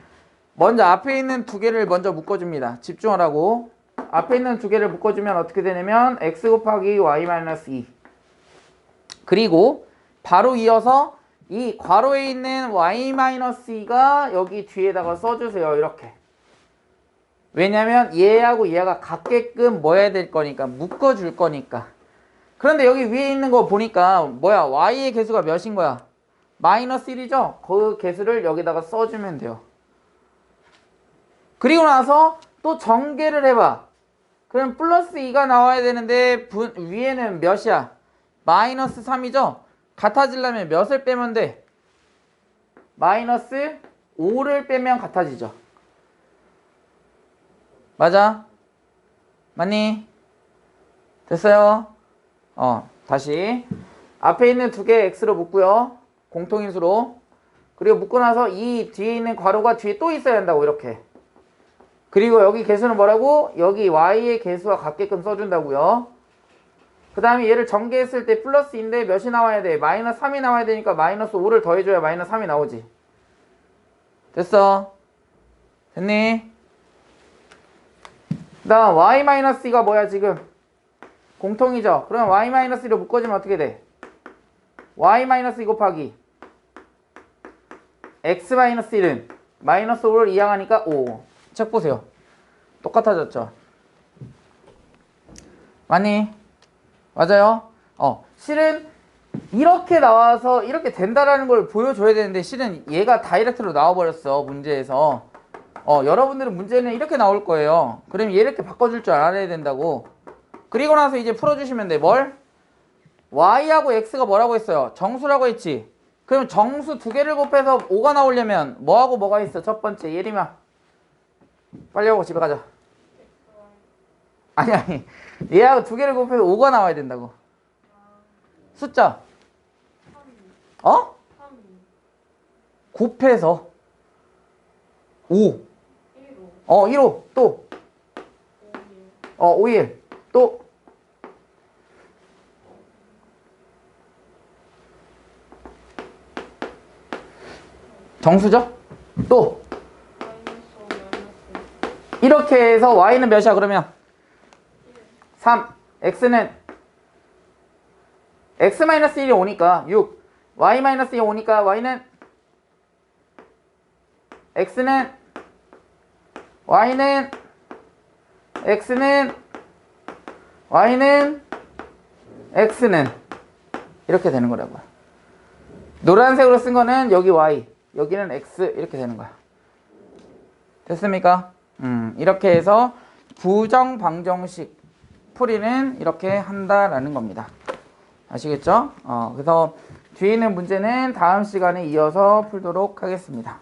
먼저 앞에 있는 두 개를 먼저 묶어줍니다. 집중하라고. 앞에 있는 두 개를 묶어주면 어떻게 되냐면 x 곱하기 y-2 그리고 바로 이어서 이 괄호에 있는 y-2가 여기 뒤에다가 써주세요. 이렇게. 왜냐면 얘하고 얘가 같게끔 뭐 해야 될 거니까 묶어줄 거니까. 그런데 여기 위에 있는 거 보니까 뭐야? y의 개수가 몇인 거야? 마이너스 1이죠? 그 개수를 여기다가 써주면 돼요. 그리고 나서 또 전개를 해봐. 그럼 플러스 2가 나와야 되는데 위에는 몇이야? 마이너스 3이죠? 같아지려면 몇을 빼면 돼? 마이너스 5를 빼면 같아지죠. 맞아? 맞니? 됐어요? 다시 앞에 있는 두 개 x로 묶고요. 공통인수로. 그리고 묶고 나서 이 뒤에 있는 괄호가 뒤에 또 있어야 한다고 이렇게. 그리고 여기 개수는 뭐라고? 여기 y의 개수와 같게끔 써준다고요. 그 다음에 얘를 전개했을 때 플러스인데 몇이 나와야 돼? 마이너스 3이 나와야 되니까 마이너스 5를 더해줘야 마이너스 3이 나오지. 됐어? 됐니? 그 다음 y-2가 뭐야 지금? 공통이죠? 그럼 y-2로 묶어주면 어떻게 돼? y-2 곱하기 x-1은 마이너스 5를 이항하니까 5. 책 보세요. 똑같아졌죠? 맞니? 맞아요? 실은 이렇게 나와서 이렇게 된다라는 걸 보여줘야 되는데 실은 얘가 다이렉트로 나와버렸어. 문제에서. 여러분들은 문제는 이렇게 나올 거예요. 그럼 얘 이렇게 바꿔줄 줄 알아야 된다고. 그리고 나서 이제 풀어주시면 돼. 뭘? y하고 x가 뭐라고 했어요? 정수라고 했지. 그럼 정수 두 개를 곱해서 5가 나오려면 뭐하고 뭐가 있어? 첫 번째 예림아 빨리 하고 집에 가자. 아니 얘하고 두 개를 곱해서 5가 나와야 된다고. 숫자 곱해서 5 1호 또 5일 또 정수죠? 또 이렇게 해서 y는 몇이야 그러면? 3 x는 x-1이 오니까 6 y-1이 오니까 y는 x는 y는 x는 y는 x는 이렇게 되는 거라고요. 노란색으로 쓴 거는 여기 y 여기는 x 이렇게 되는 거야. 됐습니까? 이렇게 해서 부정방정식 풀이는 이렇게 한다라는 겁니다. 아시겠죠? 그래서 뒤에 있는 문제는 다음 시간에 이어서 풀도록 하겠습니다.